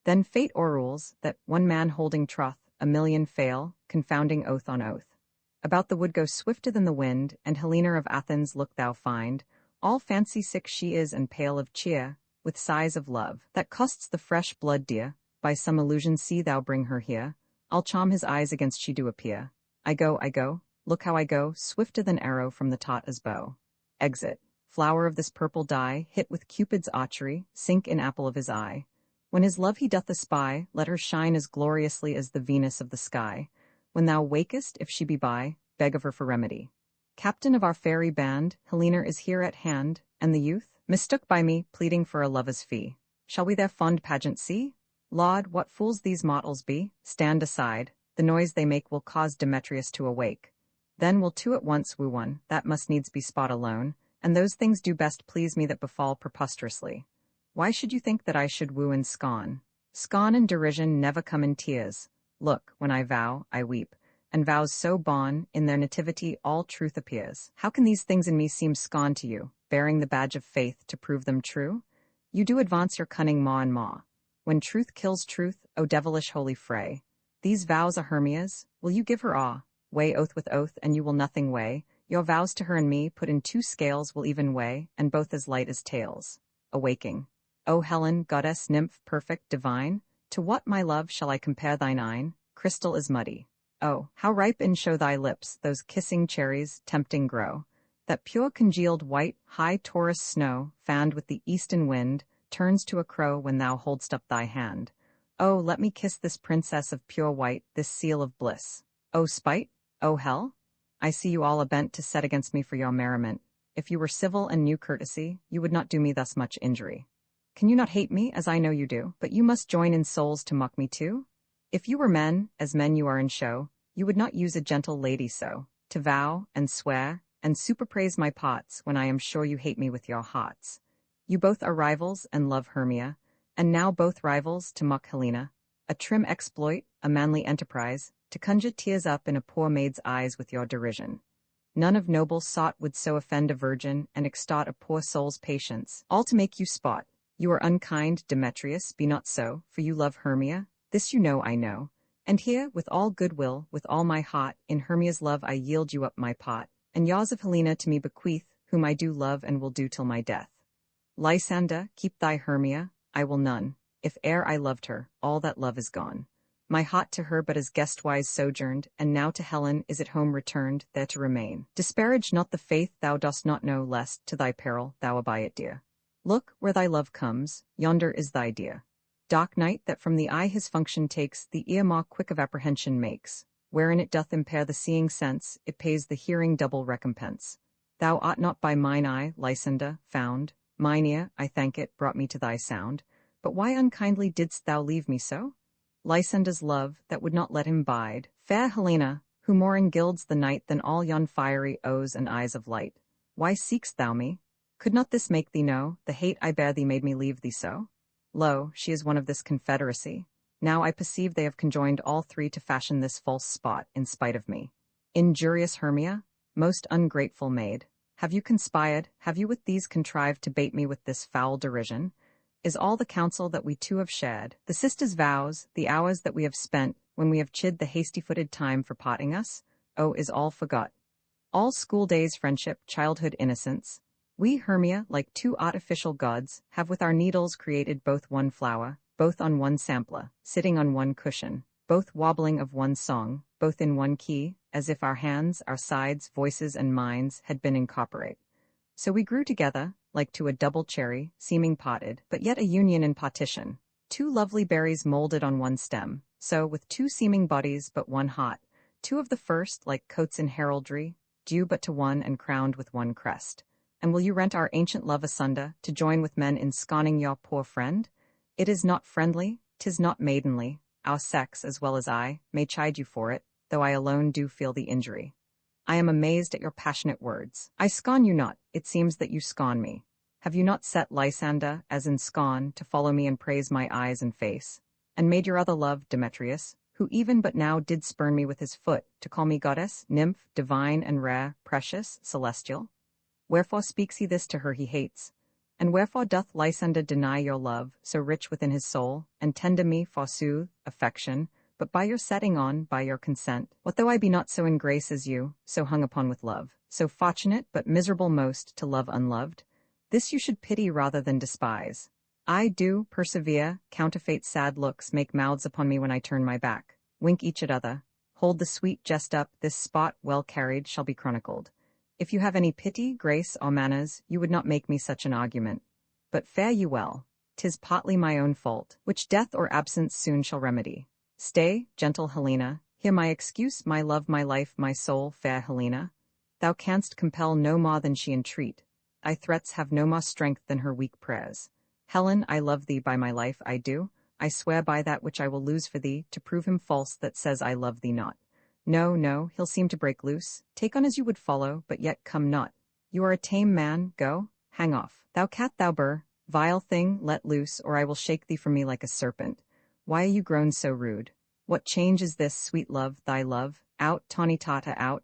Then fate o'errules, that, one man holding troth, a million fail, confounding oath on oath. About the wood go swifter than the wind, and Helena of Athens look thou find, all fancy sick she is and pale of cheer, with sighs of love, that costs the fresh blood dear, by some illusion see thou bring her here, I'll charm his eyes against she do appear. I go, look how I go, swifter than arrow from the taut as bow. Exit. Flower of this purple dye, hit with Cupid's archery, sink in apple of his eye. When his love he doth espy, let her shine as gloriously as the Venus of the sky. When thou wakest, if she be by, beg of her for remedy. Captain of our fairy band, Helena is here at hand, and the youth, Mistook by me, pleading for a lover's fee. Shall we their fond pageant see? Laud, what fools these mortals be! Stand aside, the noise they make will cause Demetrius to awake. Then will two at once woo one, that must needs be spot alone, and those things do best please me that befall preposterously. Why should you think that I should woo and scorn? Scorn and derision never come in tears. Look, when I vow, I weep, and vows so born, in their nativity all truth appears. How can these things in me seem scorn to you, bearing the badge of faith to prove them true? You do advance your cunning maw and maw. When truth kills truth, O devilish holy fray. These vows are Hermia's, will you give her awe? Weigh oath with oath, and you will nothing weigh. Your vows to her and me, put in two scales, will even weigh, and both as light as tails. Awaking. O Helen, goddess, nymph, perfect, divine, to what, my love, shall I compare thine eyne? Crystal is muddy. Oh, how ripe in show thy lips, those kissing cherries, tempting grow. That pure congealed white, high Taurus snow, fanned with the eastern wind, turns to a crow when thou hold'st up thy hand. Oh, let me kiss this princess of pure white, this seal of bliss. O spite? O hell? I see you all abent to set against me for your merriment. If you were civil and knew courtesy, you would not do me thus much injury. Can you not hate me, as I know you do, but you must join in souls to mock me too? If you were men, as men you are in show, you would not use a gentle lady so, to vow, and swear, and superpraise my pots, when I am sure you hate me with your hearts. You both are rivals, and love Hermia, and now both rivals to mock Helena, a trim exploit, a manly enterprise, to conjure tears up in a poor maid's eyes with your derision. None of noble sort would so offend a virgin, and extort a poor soul's patience, all to make you spot. You are unkind, Demetrius, be not so, for you love Hermia, this you know I know. And here, with all goodwill, with all my heart, in Hermia's love I yield you up my pot, and yours of Helena to me bequeath, whom I do love and will do till my death. Lysander, keep thy Hermia, I will none, if e'er I loved her, all that love is gone. My heart to her but as guestwise sojourned, and now to Helen is at home returned, there to remain. Disparage not the faith thou dost not know, lest, to thy peril, thou abye it dear. Look, where thy love comes, yonder is thy dear. Dark night that from the eye his function takes, the ear more quick of apprehension makes. Wherein it doth impair the seeing sense, it pays the hearing double recompense. Thou art not by mine eye, Lysander, found, mine ear, I thank it, brought me to thy sound. But why unkindly didst thou leave me so? Lysander's love, that would not let him bide, fair Helena, who more engilds the night than all yon fiery O's and eyes of light. Why seek'st thou me? Could not this make thee know, the hate I bear thee made me leave thee so? Lo, she is one of this confederacy. Now I perceive they have conjoined all three to fashion this false spot, in spite of me. Injurious Hermia, most ungrateful maid, have you conspired, have you with these contrived to bait me with this foul derision? Is all the counsel that we two have shared, the sisters' vows, the hours that we have spent, when we have chid the hasty-footed time for parting us? Oh, is all forgot? All school days friendship, childhood innocence? We, Hermia, like two artificial gods, have with our needles created both one flower, both on one sampler, sitting on one cushion, both wobbling of one song, both in one key, as if our hands, our sides, voices, and minds had been incorporate. So we grew together, like to a double cherry, seeming potted, but yet a union in partition. Two lovely berries molded on one stem, so with two seeming bodies but one heart, two of the first, like coats in heraldry, due but to one and crowned with one crest. And will you rent our ancient love asunder, to join with men in scorning your poor friend? It is not friendly, 'tis not maidenly, our sex, as well as I, may chide you for it, though I alone do feel the injury. I am amazed at your passionate words. I scorn you not, it seems that you scorn me. Have you not set Lysander, as in scorn, to follow me and praise my eyes and face? And made your other love, Demetrius, who even but now did spurn me with his foot, to call me goddess, nymph, divine and rare, precious, celestial? Wherefore speaks he this to her he hates? And wherefore doth Lysander deny your love, so rich within his soul, and tender me, forsooth, affection, but by your setting on, by your consent, what though I be not so in grace as you, so hung upon with love, so fortunate, but miserable most, to love unloved? This you should pity rather than despise. I do persevere, counterfeit sad looks, make mouths upon me when I turn my back, wink each at other, hold the sweet jest up, this spot, well carried, shall be chronicled. If you have any pity, grace, or manners, you would not make me such an argument. But fare you well, 'tis partly my own fault, which death or absence soon shall remedy. Stay, gentle Helena, hear my excuse, my love, my life, my soul, fair Helena. Thou canst compel no more than she entreat. thy threats have no more strength than her weak prayers. Helen, I love thee by my life, I do. I swear by that which I will lose for thee, to prove him false that says I love thee not. No, no, he'll seem to break loose. Take on as you would follow, but yet come not. You are a tame man, go, hang off. Thou cat, thou burr, vile thing, let loose, or I will shake thee from me like a serpent. Why are you grown so rude? What change is this, sweet love, thy love? Out, tawny tata, out,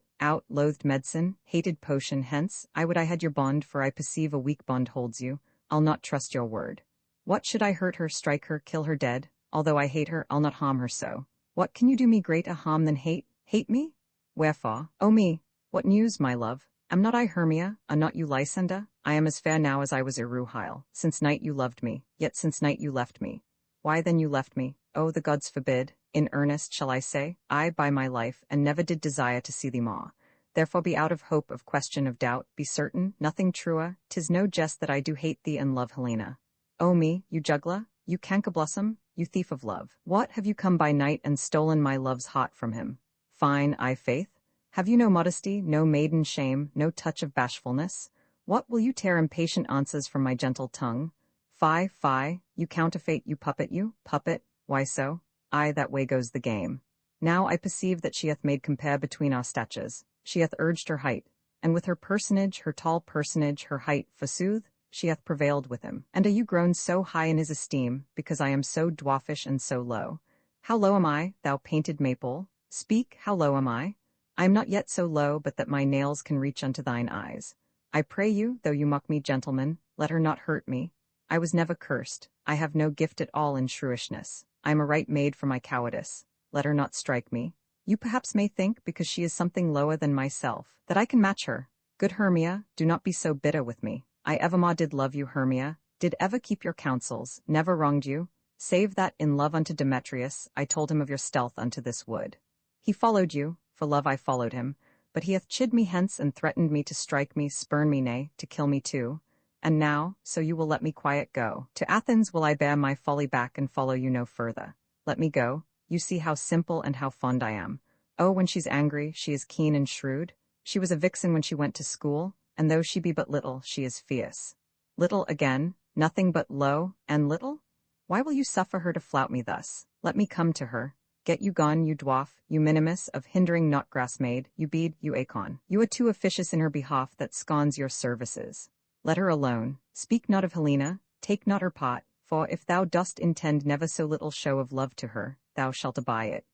loathed medicine, hated potion, hence, I would I had your bond, for I perceive a weak bond holds you. I'll not trust your word. What should I hurt her, strike her, kill her dead? Although I hate her, I'll not harm her so. What can you do me greater harm than hate? Hate me? Wherefore? Oh me! What news, my love? Am not I Hermia? Are not you Lysander? I am as fair now as I was Iruhail. Since night you loved me, yet since night you left me. Why then you left me? Oh, the gods forbid. In earnest shall I say, I, by my life, and never did desire to see thee more. Therefore be out of hope of question of doubt, be certain, nothing truer, 'tis no jest that I do hate thee and love Helena. Oh me, you juggler, you canker-blossom, you thief of love. What, have you come by night and stolen my love's heart from him? Fine, I faith. Have you no modesty, no maiden shame, no touch of bashfulness? What, will you tear impatient answers from my gentle tongue? Fie, fie, you counterfeit, you puppet, why so? Aye, that way goes the game. Now I perceive that she hath made compare between our statures. She hath urged her height, and with her personage, her tall personage, her height, forsooth, she hath prevailed with him. And are you grown so high in his esteem, because I am so dwarfish and so low? How low am I, thou painted maypole? Speak, how low am I? I am not yet so low but that my nails can reach unto thine eyes. I pray you, though you mock me, gentlemen, let her not hurt me. I was never cursed, I have no gift at all in shrewishness. I am a right maid for my cowardice. Let her not strike me. You perhaps may think, because she is something lower than myself, that I can match her. Good Hermia, do not be so bitter with me. I evermore did love you, Hermia, did ever keep your counsels, never wronged you, save that in love unto Demetrius I told him of your stealth unto this wood. He followed you, for love I followed him, but he hath chid me hence and threatened me to strike me, spurn me, nay, to kill me too. And now, so you will let me quiet go. To Athens will I bear my folly back and follow you no further. Let me go, you see how simple and how fond I am. Oh, when she's angry, she is keen and shrewd. She was a vixen when she went to school, and though she be but little, she is fierce. Little again, nothing but low, and little? Why will you suffer her to flout me thus? Let me come to her. Get you gone, you dwarf, you minimus of hindering not grass maid, you bead, you acon. You are too officious in her behalf that scorns your services. Let her alone. Speak not of Helena, take not her part, for if thou dost intend never so little show of love to her, thou shalt abye it.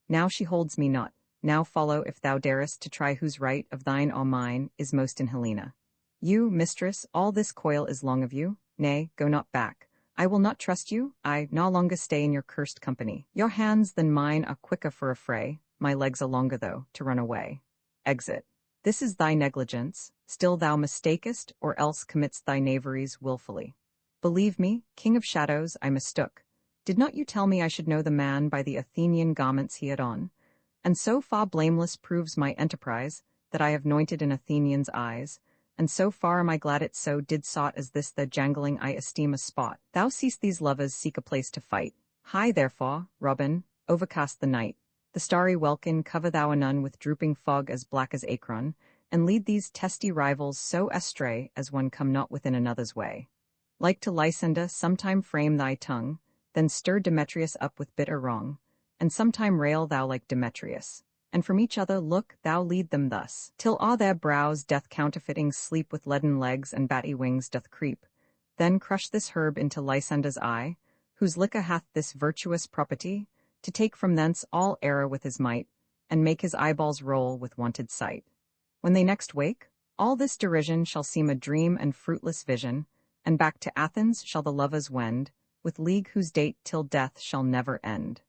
Now she holds me not. Now follow if thou darest to try whose right, of thine or mine, is most in Helena. You, mistress, all this coil is long of you, nay, go not back. I will not trust you, I no longer stay in your cursed company. Your hands than mine are quicker for a fray, my legs are longer though, to run away. Exit. This is thy negligence, still thou mistakest, or else committ'st thy knaveries wilfully. Believe me, king of shadows, I mistook. Did not you tell me I should know the man by the Athenian garments he had on? And so far blameless proves my enterprise, that I have nointed in Athenians' eyes, and so far am I glad it so did sought as this the jangling I esteem a spot. Thou seest these lovers seek a place to fight. High therefore, Robin, overcast the night. The starry welkin cover thou anon with drooping fog as black as Acron, and lead these testy rivals so astray as one come not within another's way. Like to Lysander, sometime frame thy tongue, then stir Demetrius up with bitter wrong, and sometime rail thou like Demetrius. And from each other look, thou lead them thus, till all their brows death counterfeiting sleep with leaden legs and batty wings doth creep. Then crush this herb into Lysander's eye, whose liquor hath this virtuous property, to take from thence all error with his might, and make his eyeballs roll with wonted sight. When they next wake, all this derision shall seem a dream and fruitless vision, and back to Athens shall the lovers wend, with league whose date till death shall never end.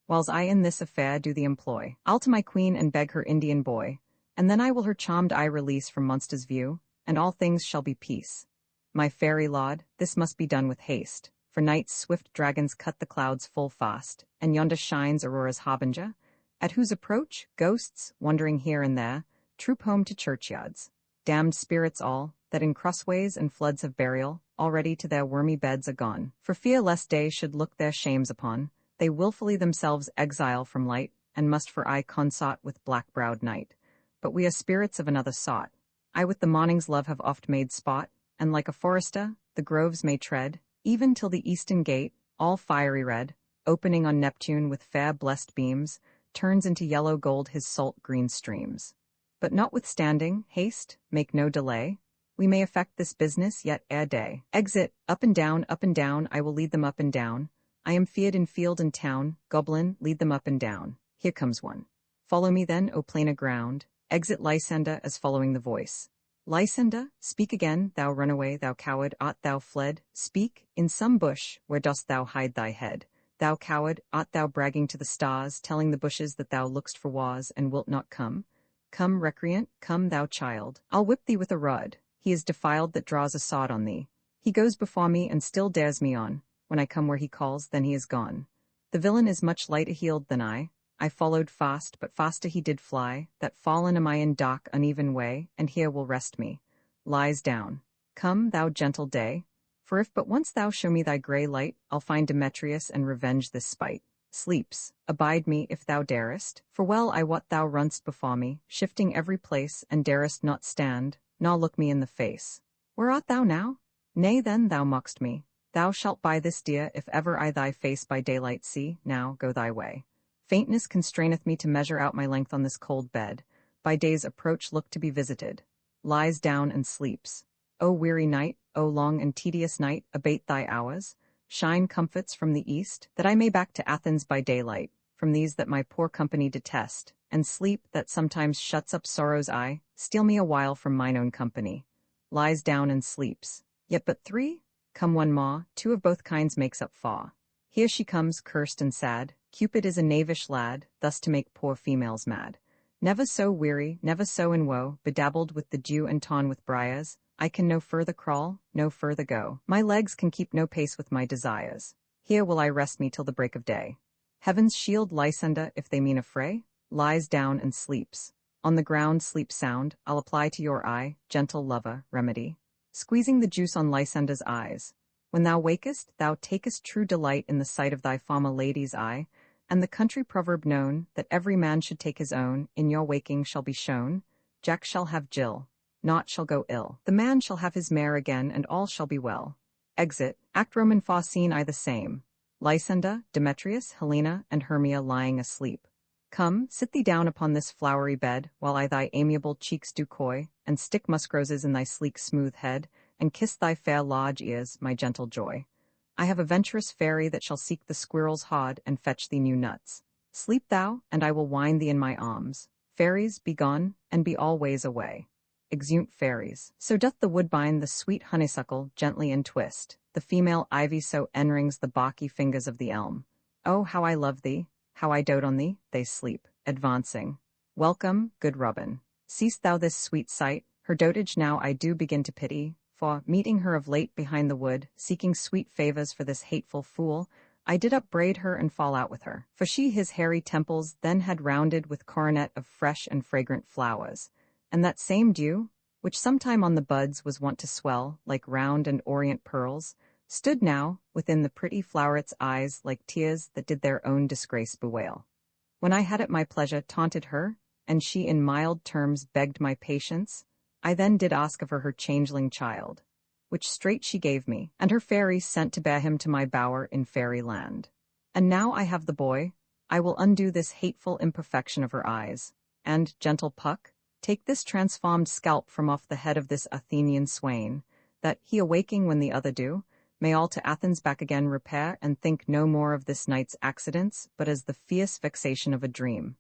Whiles I in this affair do the employ, I'll to my queen and beg her Indian boy, and then I will her charmed eye release from monster's view, and all things shall be peace. My fairy laud, this must be done with haste, for night's swift dragons cut the clouds full fast, and yonder shines Aurora's harbinger, at whose approach ghosts, wandering here and there, troop home to churchyards. Damned spirits all, that in crossways and floods of burial, already to their wormy beds are gone, for fear lest day should look their shames upon, they wilfully themselves exile from light, and must for aye consort with black-browed night. But we are spirits of another sort. I with the morning's love have oft made sport, and like a forester, the groves may tread, even till the eastern gate, all fiery red, opening on Neptune with fair blessed beams, turns into yellow gold his salt green streams. But notwithstanding, haste, make no delay, we may effect this business yet ere day. Exit, up and down, I will lead them up and down. I am feared in field and town, goblin, lead them up and down. Here comes one. Follow me then, O plainer ground. Exit Lysander as following the voice. Lysander, speak again, thou runaway, thou coward, art thou fled? Speak, in some bush, where dost thou hide thy head? Thou coward, art thou bragging to the stars, telling the bushes that thou look'st for wars, and wilt not come? Come, recreant, come, thou child. I'll whip thee with a rod. He is defiled that draws a sod on thee. He goes before me and still dares me on. When I come where he calls, then he is gone. The villain is much lighter-heeled than I followed fast, but faster he did fly, that fallen am I in dark, uneven way, and here will rest me. Lies down. Come, thou gentle day, for if but once thou show me thy grey light, I'll find Demetrius and revenge this spite. Sleeps, abide me if thou darest, for well I wot thou run'st before me, shifting every place, and darest not stand, nor look me in the face. Where art thou now? Nay then, thou mock'st me. Thou shalt buy this dear, if ever I thy face by daylight see. Now, go thy way. Faintness constraineth me to measure out my length on this cold bed. By day's approach look to be visited. Lies down and sleeps. O weary night, O long and tedious night, abate thy hours. Shine comforts from the east, that I may back to Athens by daylight, from these that my poor company detest, and sleep that sometimes shuts up sorrow's eye, steal me a while from mine own company. Lies down and sleeps. Yet but three? Come one more, two of both kinds makes up four. Here she comes, cursed and sad. Cupid is a knavish lad, thus to make poor females mad. Never so weary, never so in woe, bedabbled with the dew and torn with briars, I can no further crawl, no further go. My legs can keep no pace with my desires. Here will I rest me till the break of day. Heaven's shield Lysander, if they mean a fray, lies down and sleeps. On the ground sleep sound, I'll apply to your eye, gentle lover, remedy. Squeezing the juice on Lysander's eyes. When thou wakest, thou takest true delight in the sight of thy former lady's eye, and the country proverb known, that every man should take his own, in your waking shall be shown. Jack shall have Jill. Naught shall go ill. The man shall have his mare again, and all shall be well. Exit. Act Roman 4 scene I the same. Lysander, Demetrius, Helena, and Hermia lying asleep. Come, sit thee down upon this flowery bed, while I thy amiable cheeks do coy, and stick musk roses in thy sleek smooth head, and kiss thy fair large ears, my gentle joy. I have a venturous fairy that shall seek the squirrel's hod, and fetch thee new nuts. Sleep thou, and I will wind thee in my arms. Fairies, be gone, and be always away. Exeunt fairies. So doth the woodbine the sweet honeysuckle gently entwist, the female ivy so enrings the barky fingers of the elm. Oh, how I love thee, how I dote on thee, they sleep, advancing. Welcome, good Robin. Seest thou this sweet sight? Her dotage now I do begin to pity, for, meeting her of late behind the wood, seeking sweet favours for this hateful fool, I did upbraid her and fall out with her, for she his hairy temples then had rounded with coronet of fresh and fragrant flowers, and that same dew, which sometime on the buds was wont to swell, like round and orient pearls, stood now within the pretty floweret's eyes like tears that did their own disgrace bewail. When I had at my pleasure taunted her, and she in mild terms begged my patience, I then did ask of her changeling child, which straight she gave me, and her fairies sent to bear him to my bower in fairy land. And now I have the boy, I will undo this hateful imperfection of her eyes, and, gentle Puck, take this transformed scalp from off the head of this Athenian swain, that, he awaking when the other do, may all to Athens back again repair, and think no more of this night's accidents, but as the fierce vexation of a dream.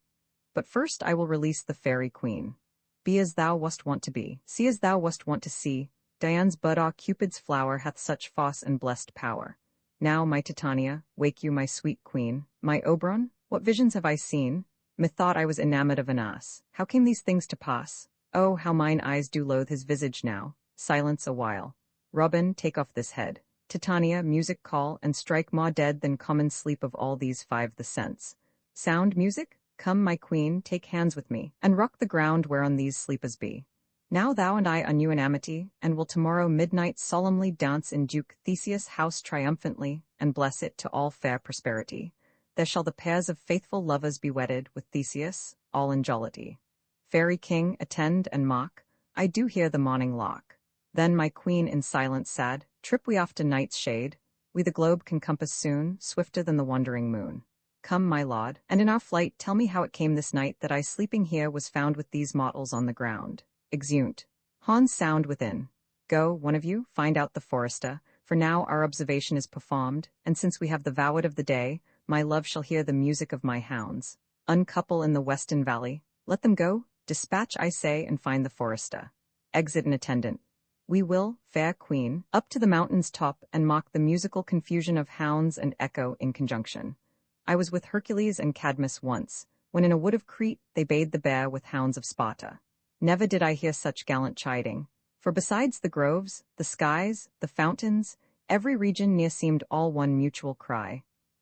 But first I will release the fairy queen. Be as thou wast wont to be, see as thou wast wont to see. Dian's bud Cupid's flower hath such false and blessed power. Now, my Titania, wake you, my sweet queen. My Oberon, what visions have I seen? Methought I was enamoured of an ass. How came these things to pass? Oh, how mine eyes do loathe his visage now. Silence a while. Robin, take off this head. Titania, music call, and strike more dead than common sleep of all these 5 the sense. Sound, music? Come, my queen, take hands with me, and rock the ground whereon these sleepers be. Now thou and I are new in amity, and will tomorrow midnight solemnly dance in Duke Theseus' house triumphantly, and bless it to all fair prosperity. There shall the pairs of faithful lovers be wedded with Theseus, all in jollity. Fairy king, attend and mock, I do hear the morning lark. Then my queen in silence sad, trip we off to night's shade, we the globe can compass soon, swifter than the wandering moon. Come, my lord, and in our flight tell me how it came this night that I sleeping here was found with these mortals on the ground. Exeunt. Hans sound within. Go, one of you, find out the forester, for now our observation is performed, and since we have the voward of the day, my love shall hear the music of my hounds. Uncouple in the western valley, let them go, dispatch I say and find the forester. Exit an attendant. We will, fair queen, up to the mountain's top and mock the musical confusion of hounds and echo in conjunction. I was with Hercules and Cadmus once, when in a wood of Crete they bayed the bear with hounds of Sparta. Never did I hear such gallant chiding, for besides the groves, the skies, the fountains, every region near seemed all one mutual cry.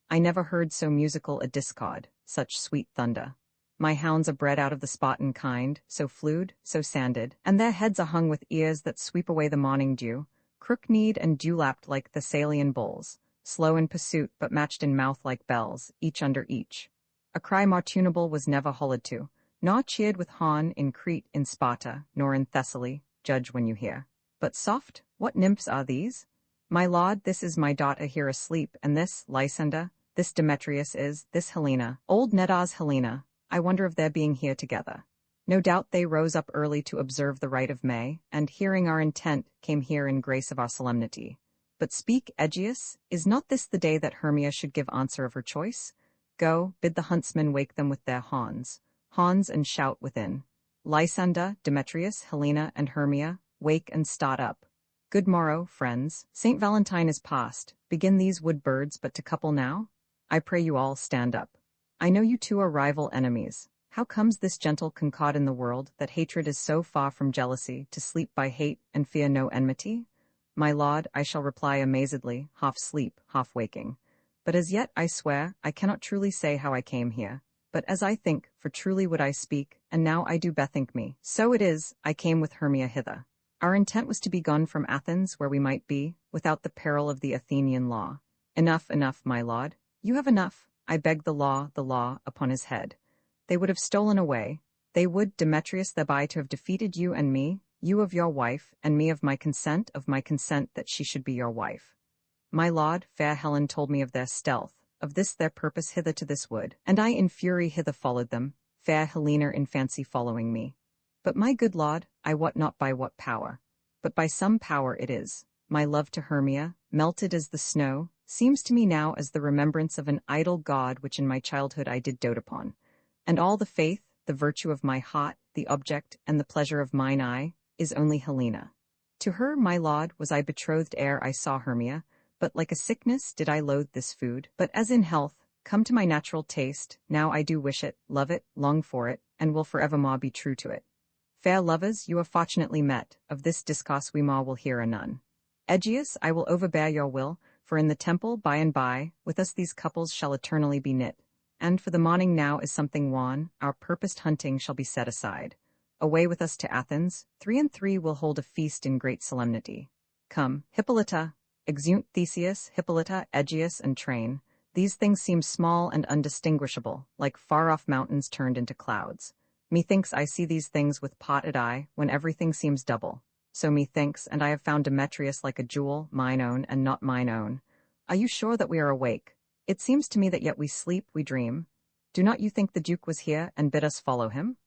I never heard so musical a discord, such sweet thunder. My hounds are bred out of the Spartan kind, so flued, so sanded, and their heads are hung with ears that sweep away the morning dew, crook-kneed and dew-lapped like Thessalian bulls, slow in pursuit but matched in mouth like bells, each under each. A cry more tunable was never hollered to, nor cheered with horn in Crete, in Sparta, nor in Thessaly, judge when you hear. But soft, what nymphs are these? My lord, this is my daughter here asleep, and this, Lysander, this Demetrius is, this Helena, old Neda's Helena. I wonder if their being here together. No doubt they rose up early to observe the rite of May, and hearing our intent, came here in grace of our solemnity. But speak, Aegeus, is not this the day that Hermia should give answer of her choice? Go, bid the huntsmen wake them with their horns, and shout within. Lysander, Demetrius, Helena, and Hermia, wake and start up. Good morrow, friends, Saint Valentine is past, begin these wood birds but to couple now? I pray you all stand up. I know you two are rival enemies. How comes this gentle concord in the world, that hatred is so far from jealousy, to sleep by hate and fear no enmity? My lord, I shall reply amazedly, half sleep, half waking. But as yet, I swear, I cannot truly say how I came here. But as I think, for truly would I speak, and now I do bethink me, so it is, I came with Hermia hither. Our intent was to be gone from Athens, where we might be, without the peril of the Athenian law. Enough, my lord. You have enough. I beg the law, upon his head. They would have stolen away. They would, Demetrius, thereby to have defeated you and me, you of your wife, and me of my consent that she should be your wife. My lord, fair Helen told me of their stealth, of this their purpose hither to this wood, and I in fury hither followed them, fair Helena in fancy following me. But my good lord, I wot not by what power, but by some power it is, my love to Hermia, melted as the snow, seems to me now as the remembrance of an idol god which in my childhood I did dote upon, and all the faith, the virtue of my heart, the object, and the pleasure of mine eye, is only Helena. To her, my lord, was I betrothed ere I saw Hermia, but like a sickness did I loathe this food, but as in health, come to my natural taste, now I do wish it, love it, long for it, and will forevermore be true to it. Fair lovers, you are fortunately met, of this discourse we more will hear anon. Aegeus, I will overbear your will, for in the temple, by and by, with us these couples shall eternally be knit, and for the morning now is something wan, our purposed hunting shall be set aside. Away with us to Athens, 3 and 3 will hold a feast in great solemnity. Come, Hippolyta, exeunt Theseus, Hippolyta, Aegeus, and train. These things seem small and undistinguishable, like far-off mountains turned into clouds. Methinks I see these things with potted eye, when everything seems double. So methinks, and I have found Demetrius like a jewel, mine own and not mine own. Are you sure that we are awake? It seems to me that yet we sleep, we dream. Do not you think the Duke was here, and bid us follow him?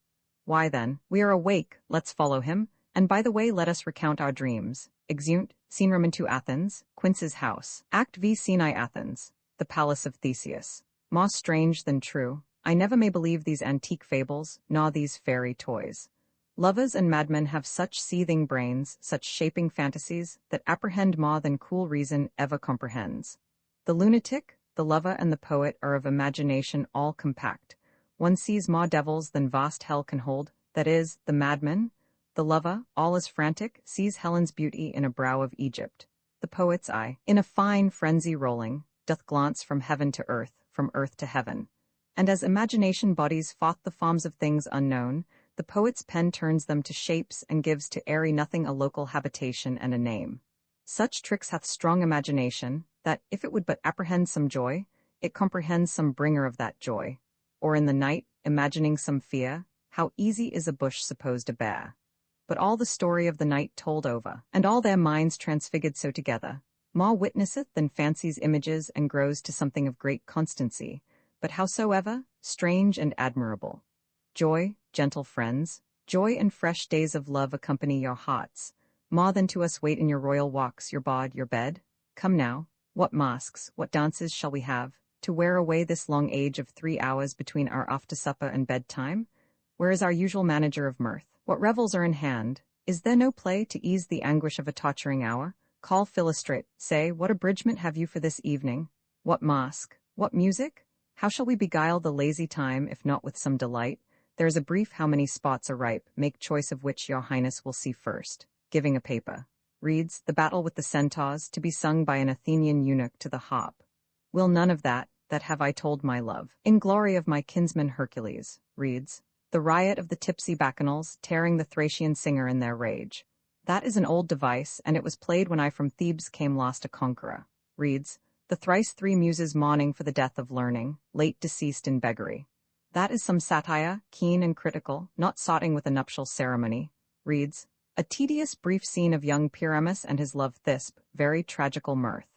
Why then, we are awake, let's follow him, and by the way let us recount our dreams. Exeunt, Scene Roman to Athens, Quince's house. Act V. Scene I Athens, the palace of Theseus. More strange than true, I never may believe these antique fables, nor these fairy toys. Lovers and madmen have such seething brains, such shaping fantasies, that apprehend more than cool reason ever comprehends. The lunatic, the lover, and the poet are of imagination all compact. One sees more devils than vast hell can hold, that is, the madman. The lover, all is frantic, sees Helen's beauty in a brow of Egypt. The poet's eye, in a fine frenzy rolling, doth glance from heaven to earth, from earth to heaven. And as imagination bodies forth the forms of things unknown, the poet's pen turns them to shapes and gives to airy nothing a local habitation and a name. Such tricks hath strong imagination, that, if it would but apprehend some joy, it comprehends some bringer of that joy. Or in the night, imagining some fear, how easy is a bush supposed a bear. but all the story of the night told over, and all their minds transfigured so together. More witnesseth than fancies images and grows to something of great constancy, but howsoever, strange and admirable. Joy, gentle friends, joy and fresh days of love accompany your hearts, more than to us wait in your royal walks, your bod, your bed. Come now, what masks, what dances shall we have, to wear away this long age of 3 hours between our after-supper and bedtime? Where is our usual manager of mirth? What revels are in hand? Is there no play to ease the anguish of a torturing hour? Call Philostrate, say, what abridgment have you for this evening? What mask? What music? How shall we beguile the lazy time, if not with some delight? There is a brief how many spots are ripe, make choice of which your highness will see first. Giving a paper. Reads, the battle with the centaurs, to be sung by an Athenian eunuch to the harp. Will none of that have I told my love. In glory of my kinsman Hercules. Reads, the riot of the tipsy bacchanals, tearing the Thracian singer in their rage. That is an old device, and it was played when I from Thebes came lost a conqueror. Reads, the thrice 3 muses mourning for the death of learning, late deceased in beggary. That is some satire, keen and critical, not soughting with a nuptial ceremony. Reads, a tedious brief scene of young Pyramus and his love Thisbe, very tragical mirth.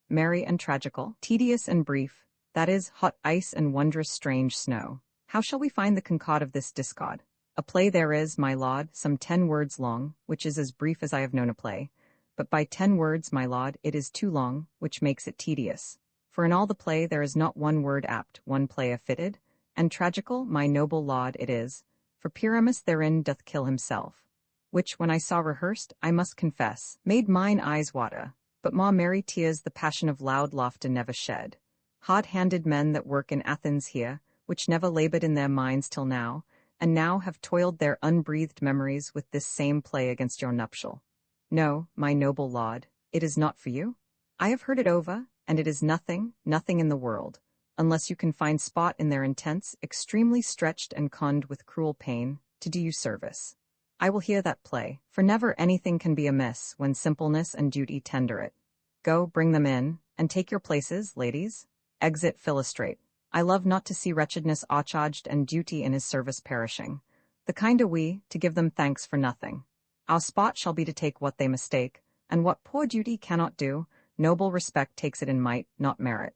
Merry and tragical, tedious and brief, that is, hot ice and wondrous strange snow. How shall we find the concord of this discord? A play there is, my lord, some 10 words long, which is as brief as I have known a play. But by 10 words, my lord, it is too long, which makes it tedious. For in all the play there is not one word apt, one play affitted, and tragical, my noble lord, it is, for Pyramus therein doth kill himself. Which, when I saw rehearsed, I must confess, made mine eyes water, but more merry tears the passion of loud laughter never shed. Hard-handed men that work in Athens here, which never labored in their minds till now, and now have toiled their unbreathed memories with this same play against your nuptial. No, my noble lord, it is not for you. I have heard it over, and it is nothing, nothing in the world, unless you can find spot in their intents, extremely stretched and conned with cruel pain, to do you service. I will hear that play, for never anything can be amiss when simpleness and duty tender it. Go, bring them in, and take your places, ladies. Exit Philostrate. I love not to see wretchedness oucharged and duty in his service perishing. The kind are we, to give them thanks for nothing. Our spot shall be to take what they mistake, and what poor duty cannot do, noble respect takes it in might, not merit.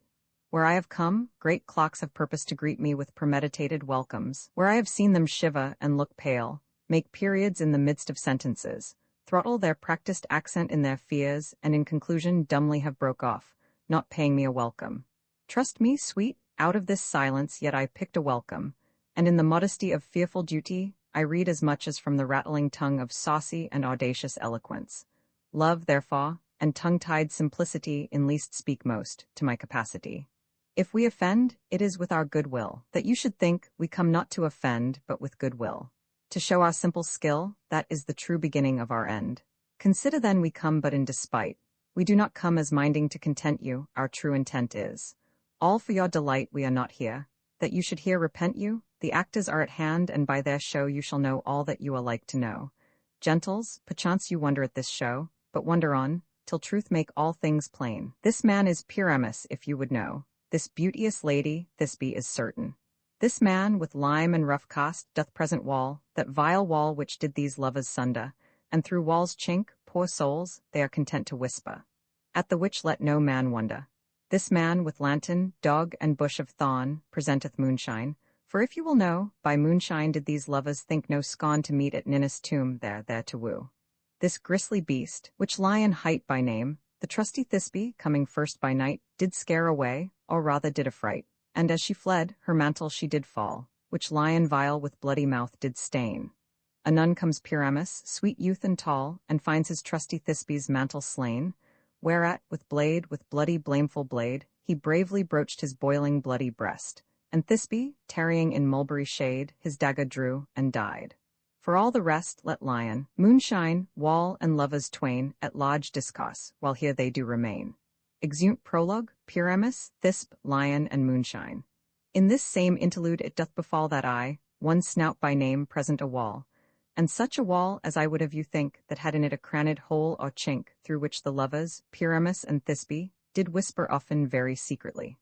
Where I have come, great clocks have purposed to greet me with premeditated welcomes. Where I have seen them shiver and look pale, make periods in the midst of sentences, throttle their practiced accent in their fears, and in conclusion dumbly have broke off, not paying me a welcome. Trust me, sweet, out of this silence yet I picked a welcome, and in the modesty of fearful duty, I read as much as from the rattling tongue of saucy and audacious eloquence. Love, therefore, and tongue-tied simplicity in least speak most, to my capacity. If we offend, it is with our good will, that you should think we come not to offend, but with good will. To show our simple skill, that is the true beginning of our end. Consider then we come but in despite. We do not come as minding to content you, our true intent is. All for your delight we are not here, that you should here repent you, the actors are at hand, and by their show you shall know all that you are like to know. Gentles, perchance you wonder at this show, but wonder on, till truth make all things plain. This man is Pyramus, if you would know. This beauteous lady, Thisbe, is certain. This man, with lime and rough cast, doth present wall, that vile wall which did these lovers sunder, and through wall's chink, poor souls, they are content to whisper. At the which let no man wonder. This man, with lantern, dog, and bush of thorn, presenteth moonshine, for if you will know, by moonshine did these lovers think no scorn to meet at Ninus' tomb there to woo. This grisly beast, which Lion hight by name, the trusty Thisbe, coming first by night, did scare away, or rather did affright, and as she fled, her mantle she did fall, which Lion vile with bloody mouth did stain. Anon comes Pyramus, sweet youth and tall, and finds his trusty Thisbe's mantle slain, whereat, with bloody blameful blade, he bravely broached his boiling bloody breast, and Thisbe, tarrying in mulberry shade, his dagger drew, and died. For all the rest, let Lion, moonshine, wall, and lovers twain, at lodge discourse, while here they do remain. Exeunt prologue, Pyramus, Thisbe, Lion, and moonshine. In this same interlude it doth befall that I, one snout by name, present a wall, and such a wall as I would have you think that had in it a craned hole or chink, through which the lovers, Pyramus and Thisbe, did whisper often very secretly.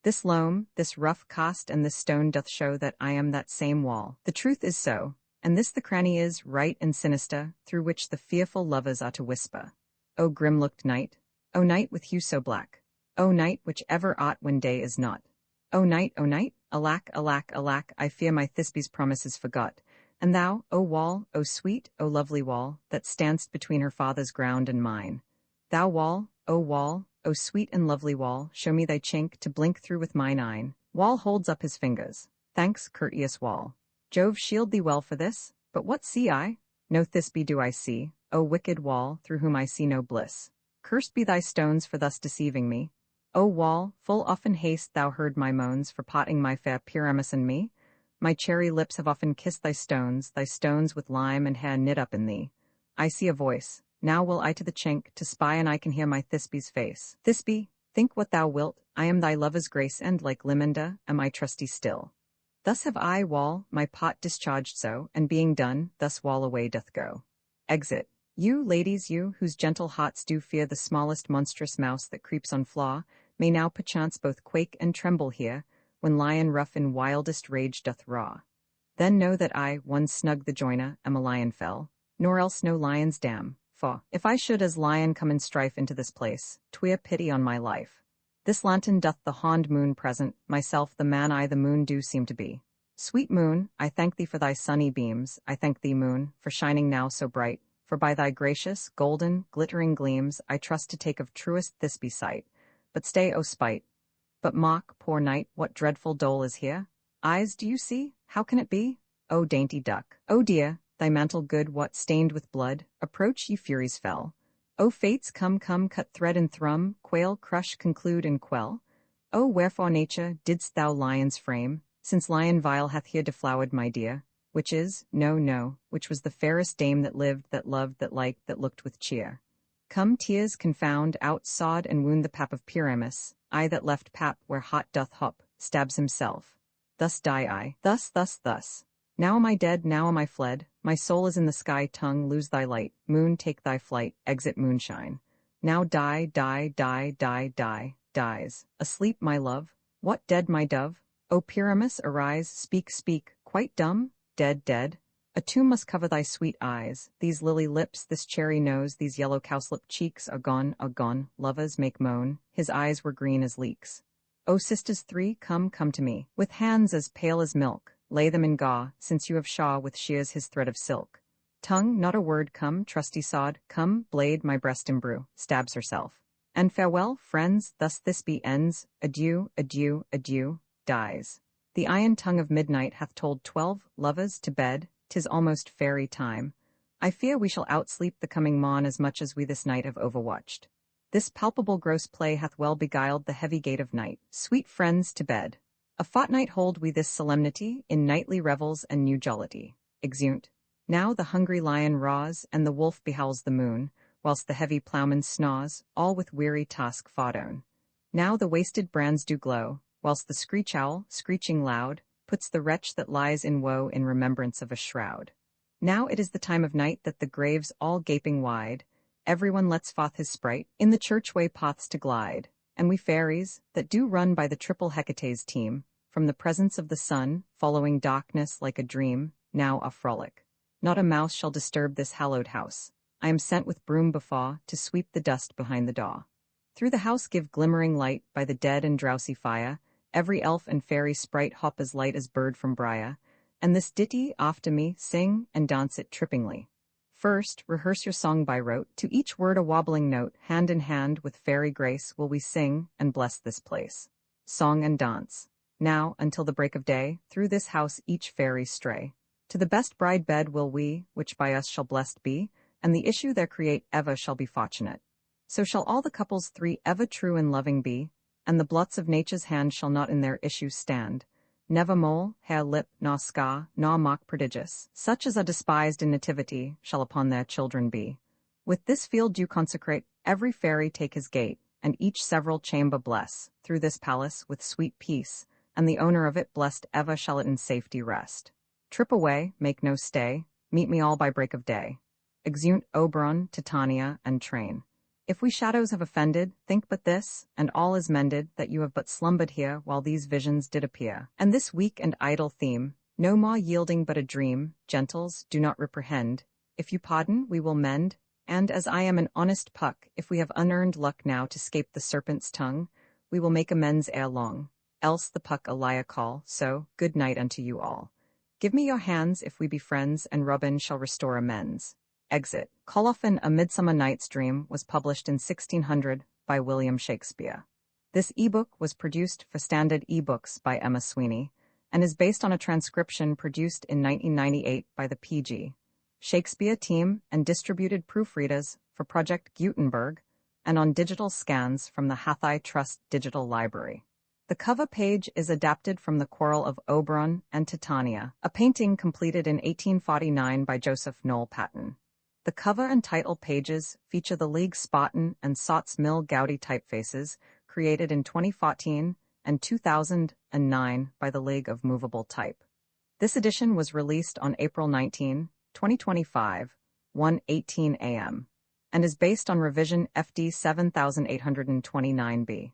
This loam, this rough cast, and this stone doth show that I am that same wall. The truth is so, and this the cranny is, right and sinister, through which the fearful lovers are to whisper. O grim-looked night! O night with hue so black! O night which ever art when day is not! O night, alack, alack, alack, I fear my Thisbe's promise is forgot. And thou, O wall, O sweet, O lovely wall, that standst between her father's ground and mine. Thou wall, O sweet and lovely wall, show me thy chink to blink through with mine eyne. Wall holds up his fingers. Thanks, courteous wall. Jove shield thee well for this, but what see I? No Thisbe do I see, O wicked wall, through whom I see no bliss. Cursed be thy stones for thus deceiving me. O wall, full often hast thou heard my moans for potting my fair Pyramus and me. My cherry lips have often kissed thy stones with lime and hair knit up in thee. I see a voice, now will I to the chink to spy, and I can hear my Thisbe's face. Thisbe, think what thou wilt, I am thy lover's grace, and like Liminda, am I trusty still. Thus have I, wall, my pot discharged so, and being done, thus wall away doth go. Exit. You, ladies, you, whose gentle hearts do fear the smallest monstrous mouse that creeps on flaw, may now perchance both quake and tremble here, when lion rough in wildest rage doth raw. Then know that I, one snug the joiner, am a lion fell, nor else no lion's dam, for, if I should as lion come in strife into this place, 'twere pity on my life. This lantern doth the hond moon present, myself the man I the moon do seem to be. Sweet moon, I thank thee for thy sunny beams, I thank thee, moon, for shining now so bright, for by thy gracious, golden, glittering gleams I trust to take of truest Thisbe sight. But stay, O spite! But mock, poor night, what dreadful dole is here? Eyes, do you see? How can it be? O dainty duck! O dear, thy mantle good, what, stained with blood? Approach, ye furies fell! O fates, come, cut thread and thrum, quail, crush, conclude, and quell. O wherefore, nature, didst thou lions frame, since lion vile hath here deflowered my dear, which is, no, which was the fairest dame that lived, that loved, that liked, that looked with cheer. Come, tears, confound, out, sod, and wound the pap of Pyramus, I that left pap where hot doth hop, stabs himself. Thus die I, thus. Now am I dead, now am I fled, my soul is in the sky, tongue, lose thy light, moon, take thy flight, exit moonshine. Now die, dies. Asleep, my love, what, dead, my dove? O Pyramus, arise, speak, quite dumb? Dead. A tomb must cover thy sweet eyes, these lily lips, this cherry nose, these yellow cowslip cheeks are gone, lovers make moan, his eyes were green as leeks. O sisters three, come to me, with hands as pale as milk, lay them in gaw, since you have Shaw with shears his thread of silk. Tongue, not a word, come, trusty sod, come, blade, my breast imbrue, stabs herself. And farewell, friends, thus Thisbe ends, adieu, dies. The iron tongue of midnight hath told 12 lovers to bed, 'tis almost fairy time. I fear we shall outsleep the coming morn as much as we this night have overwatched. This palpable gross play hath well beguiled the heavy gate of night. Sweet friends, to bed. A fortnight hold we this solemnity, in nightly revels and new jollity. Exeunt. Now the hungry lion roars, and the wolf behowls the moon, whilst the heavy ploughman snores, all with weary task fought-on. Now the wasted brands do glow, whilst the screech owl, screeching loud, puts the wretch that lies in woe in remembrance of a shroud. Now it is the time of night that the graves all gaping wide, everyone lets forth his sprite, in the churchway paths to glide, and we fairies, that do run by the triple Hecate's team, from the presence of the sun, following darkness like a dream, now a frolic. Not a mouse shall disturb this hallowed house. I am sent with broom before, to sweep the dust behind the door. Through the house give glimmering light, by the dead and drowsy fire, every elf and fairy sprite hop as light as bird from briar, and this ditty after me sing and dance it trippingly. First, rehearse your song by rote, to each word a wobbling note, hand in hand with fairy grace will we sing and bless this place. Song and dance. Now, until the break of day, through this house each fairy stray. To the best bride bed will we, which by us shall blessed be, and the issue there create ever shall be fortunate. So shall all the couples three ever true and loving be, and the blots of nature's hand shall not in their issue stand. Never mole, hair lip, nor scar, nor mock prodigious, such as are despised in nativity, shall upon their children be. With this field do consecrate, every fairy take his gate, and each several chamber bless, through this palace with sweet peace, and the owner of it blessed ever shall it in safety rest. Trip away, make no stay, meet me all by break of day. Exeunt Oberon, Titania, and train. If we shadows have offended, think but this, and all is mended, that you have but slumbered here while these visions did appear. And this weak and idle theme, No more yielding but a dream, gentles, do not reprehend. If you pardon, we will mend, and as I am an honest Puck, if we have unearned luck now to scape the serpent's tongue, we will make amends ere long. Else the Puck a liar call, so, good night unto you all. Give me your hands if we be friends, and Robin shall restore amends. Exit. Colofin, A Midsummer Night's Dream was published in 1600 by William Shakespeare. This ebook was produced for Standard eBooks by Emma Sweeney, and is based on a transcription produced in 1998 by the PG. Shakespeare team and distributed proofreaders for Project Gutenberg, and on digital scans from the Hathai Trust Digital Library. The cover page is adapted from The Quarrel of Oberon and Titania, a painting completed in 1849 by Joseph Noel Paton. The cover and title pages feature the League Spartan and Sots Mill Gaudy typefaces created in 2014 and 2009 by the League of Movable Type. This edition was released on April 19, 2025, 1:18 a.m., and is based on revision FD 7829B.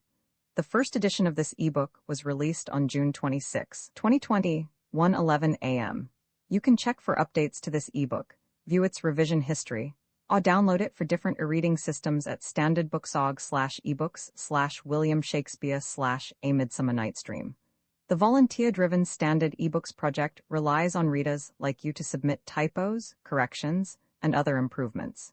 The first edition of this ebook was released on June 26, 2020, 1:11 a.m. You can check for updates to this ebook, view its revision history, or download it for different e-reading systems at standardbooksorg/ebooks/William Shakespeare/A Midsummer Night's Dream. The volunteer-driven Standard eBooks project relies on readers like you to submit typos, corrections, and other improvements.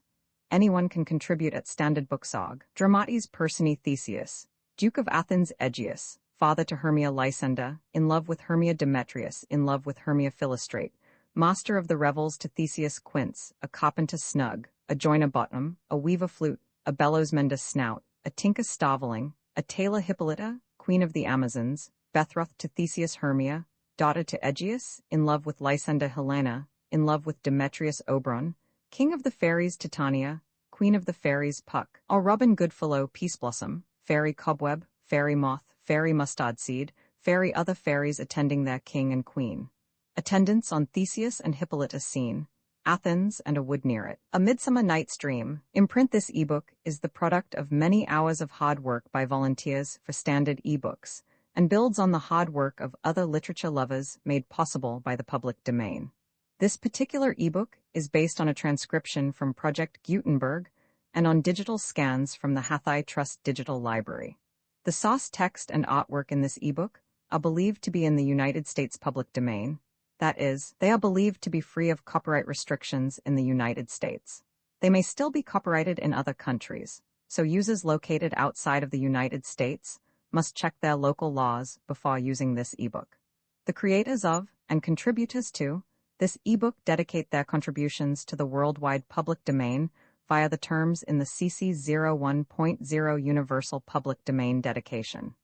Anyone can contribute at standardbooksorg. Dramatis Personae Theseus, Duke of Athens Aegeus, father to Hermia Lysander, in love with Hermia Demetrius, in love with Hermia Philostrate, master of the revels to Theseus Quince, a carpenter snug, a joiner bottom, a weaver flute, a bellows mender snout, a tinker starveling, a tailor Hippolyta, queen of the Amazons, Bethroth to Theseus Hermia, daughter to Aegeus, in love with Lysander Helena, in love with Demetrius Oberon, king of the fairies Titania, queen of the fairies Puck, or Robin Goodfellow Peaceblossom, fairy Cobweb, fairy Moth, fairy Mustard Seed, fairy other fairies attending their king and queen. Attendance on Theseus and Hippolyta scene, Athens and a wood near it. A Midsummer Night's Dream. Imprint this ebook is the product of many hours of hard work by volunteers for Standard eBooks, and builds on the hard work of other literature lovers made possible by the public domain. This particular ebook is based on a transcription from Project Gutenberg and on digital scans from the Hathai Trust Digital Library. The source text and artwork in this ebook are believed to be in the United States public domain. That is, they are believed to be free of copyright restrictions in the United States. They may still be copyrighted in other countries, so users located outside of the United States must check their local laws before using this ebook. The creators of, and contributors to, this ebook dedicate their contributions to the worldwide public domain via the terms in the CC 01.0 Universal Public Domain Dedication.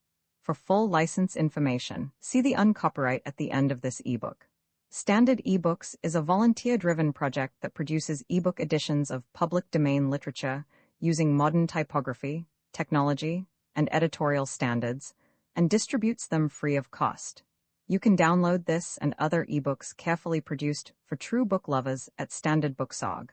For full license information, see the uncopyright at the end of this ebook. Standard eBooks is a volunteer-driven project that produces ebook editions of public domain literature using modern typography, technology, and editorial standards, and distributes them free of cost. You can download this and other ebooks carefully produced for true book lovers at standardbooksorg.